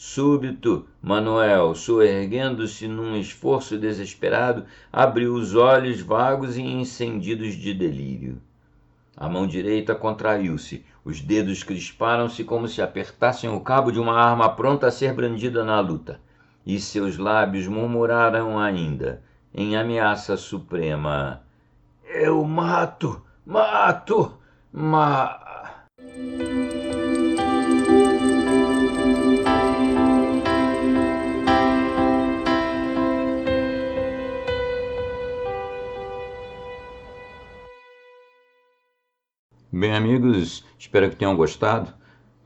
Súbito, Manuel, soerguendo-se num esforço desesperado, abriu os olhos vagos e encendidos de delírio. A mão direita contraiu-se, os dedos crisparam-se como se apertassem o cabo de uma arma pronta a ser brandida na luta, e seus lábios murmuraram ainda, em ameaça suprema: "Eu mato, mato, Bem, amigos, espero que tenham gostado.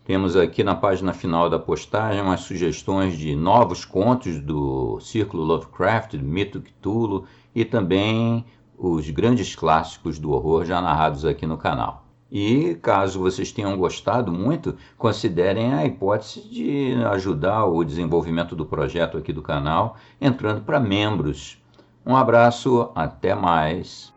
Temos aqui na página final da postagem umas sugestões de novos contos do Círculo Lovecraft, do Mito Cthulhu, e também os grandes clássicos do horror já narrados aqui no canal. E caso vocês tenham gostado muito, considerem a hipótese de ajudar o desenvolvimento do projeto aqui do canal, entrando para membros. Um abraço, até mais!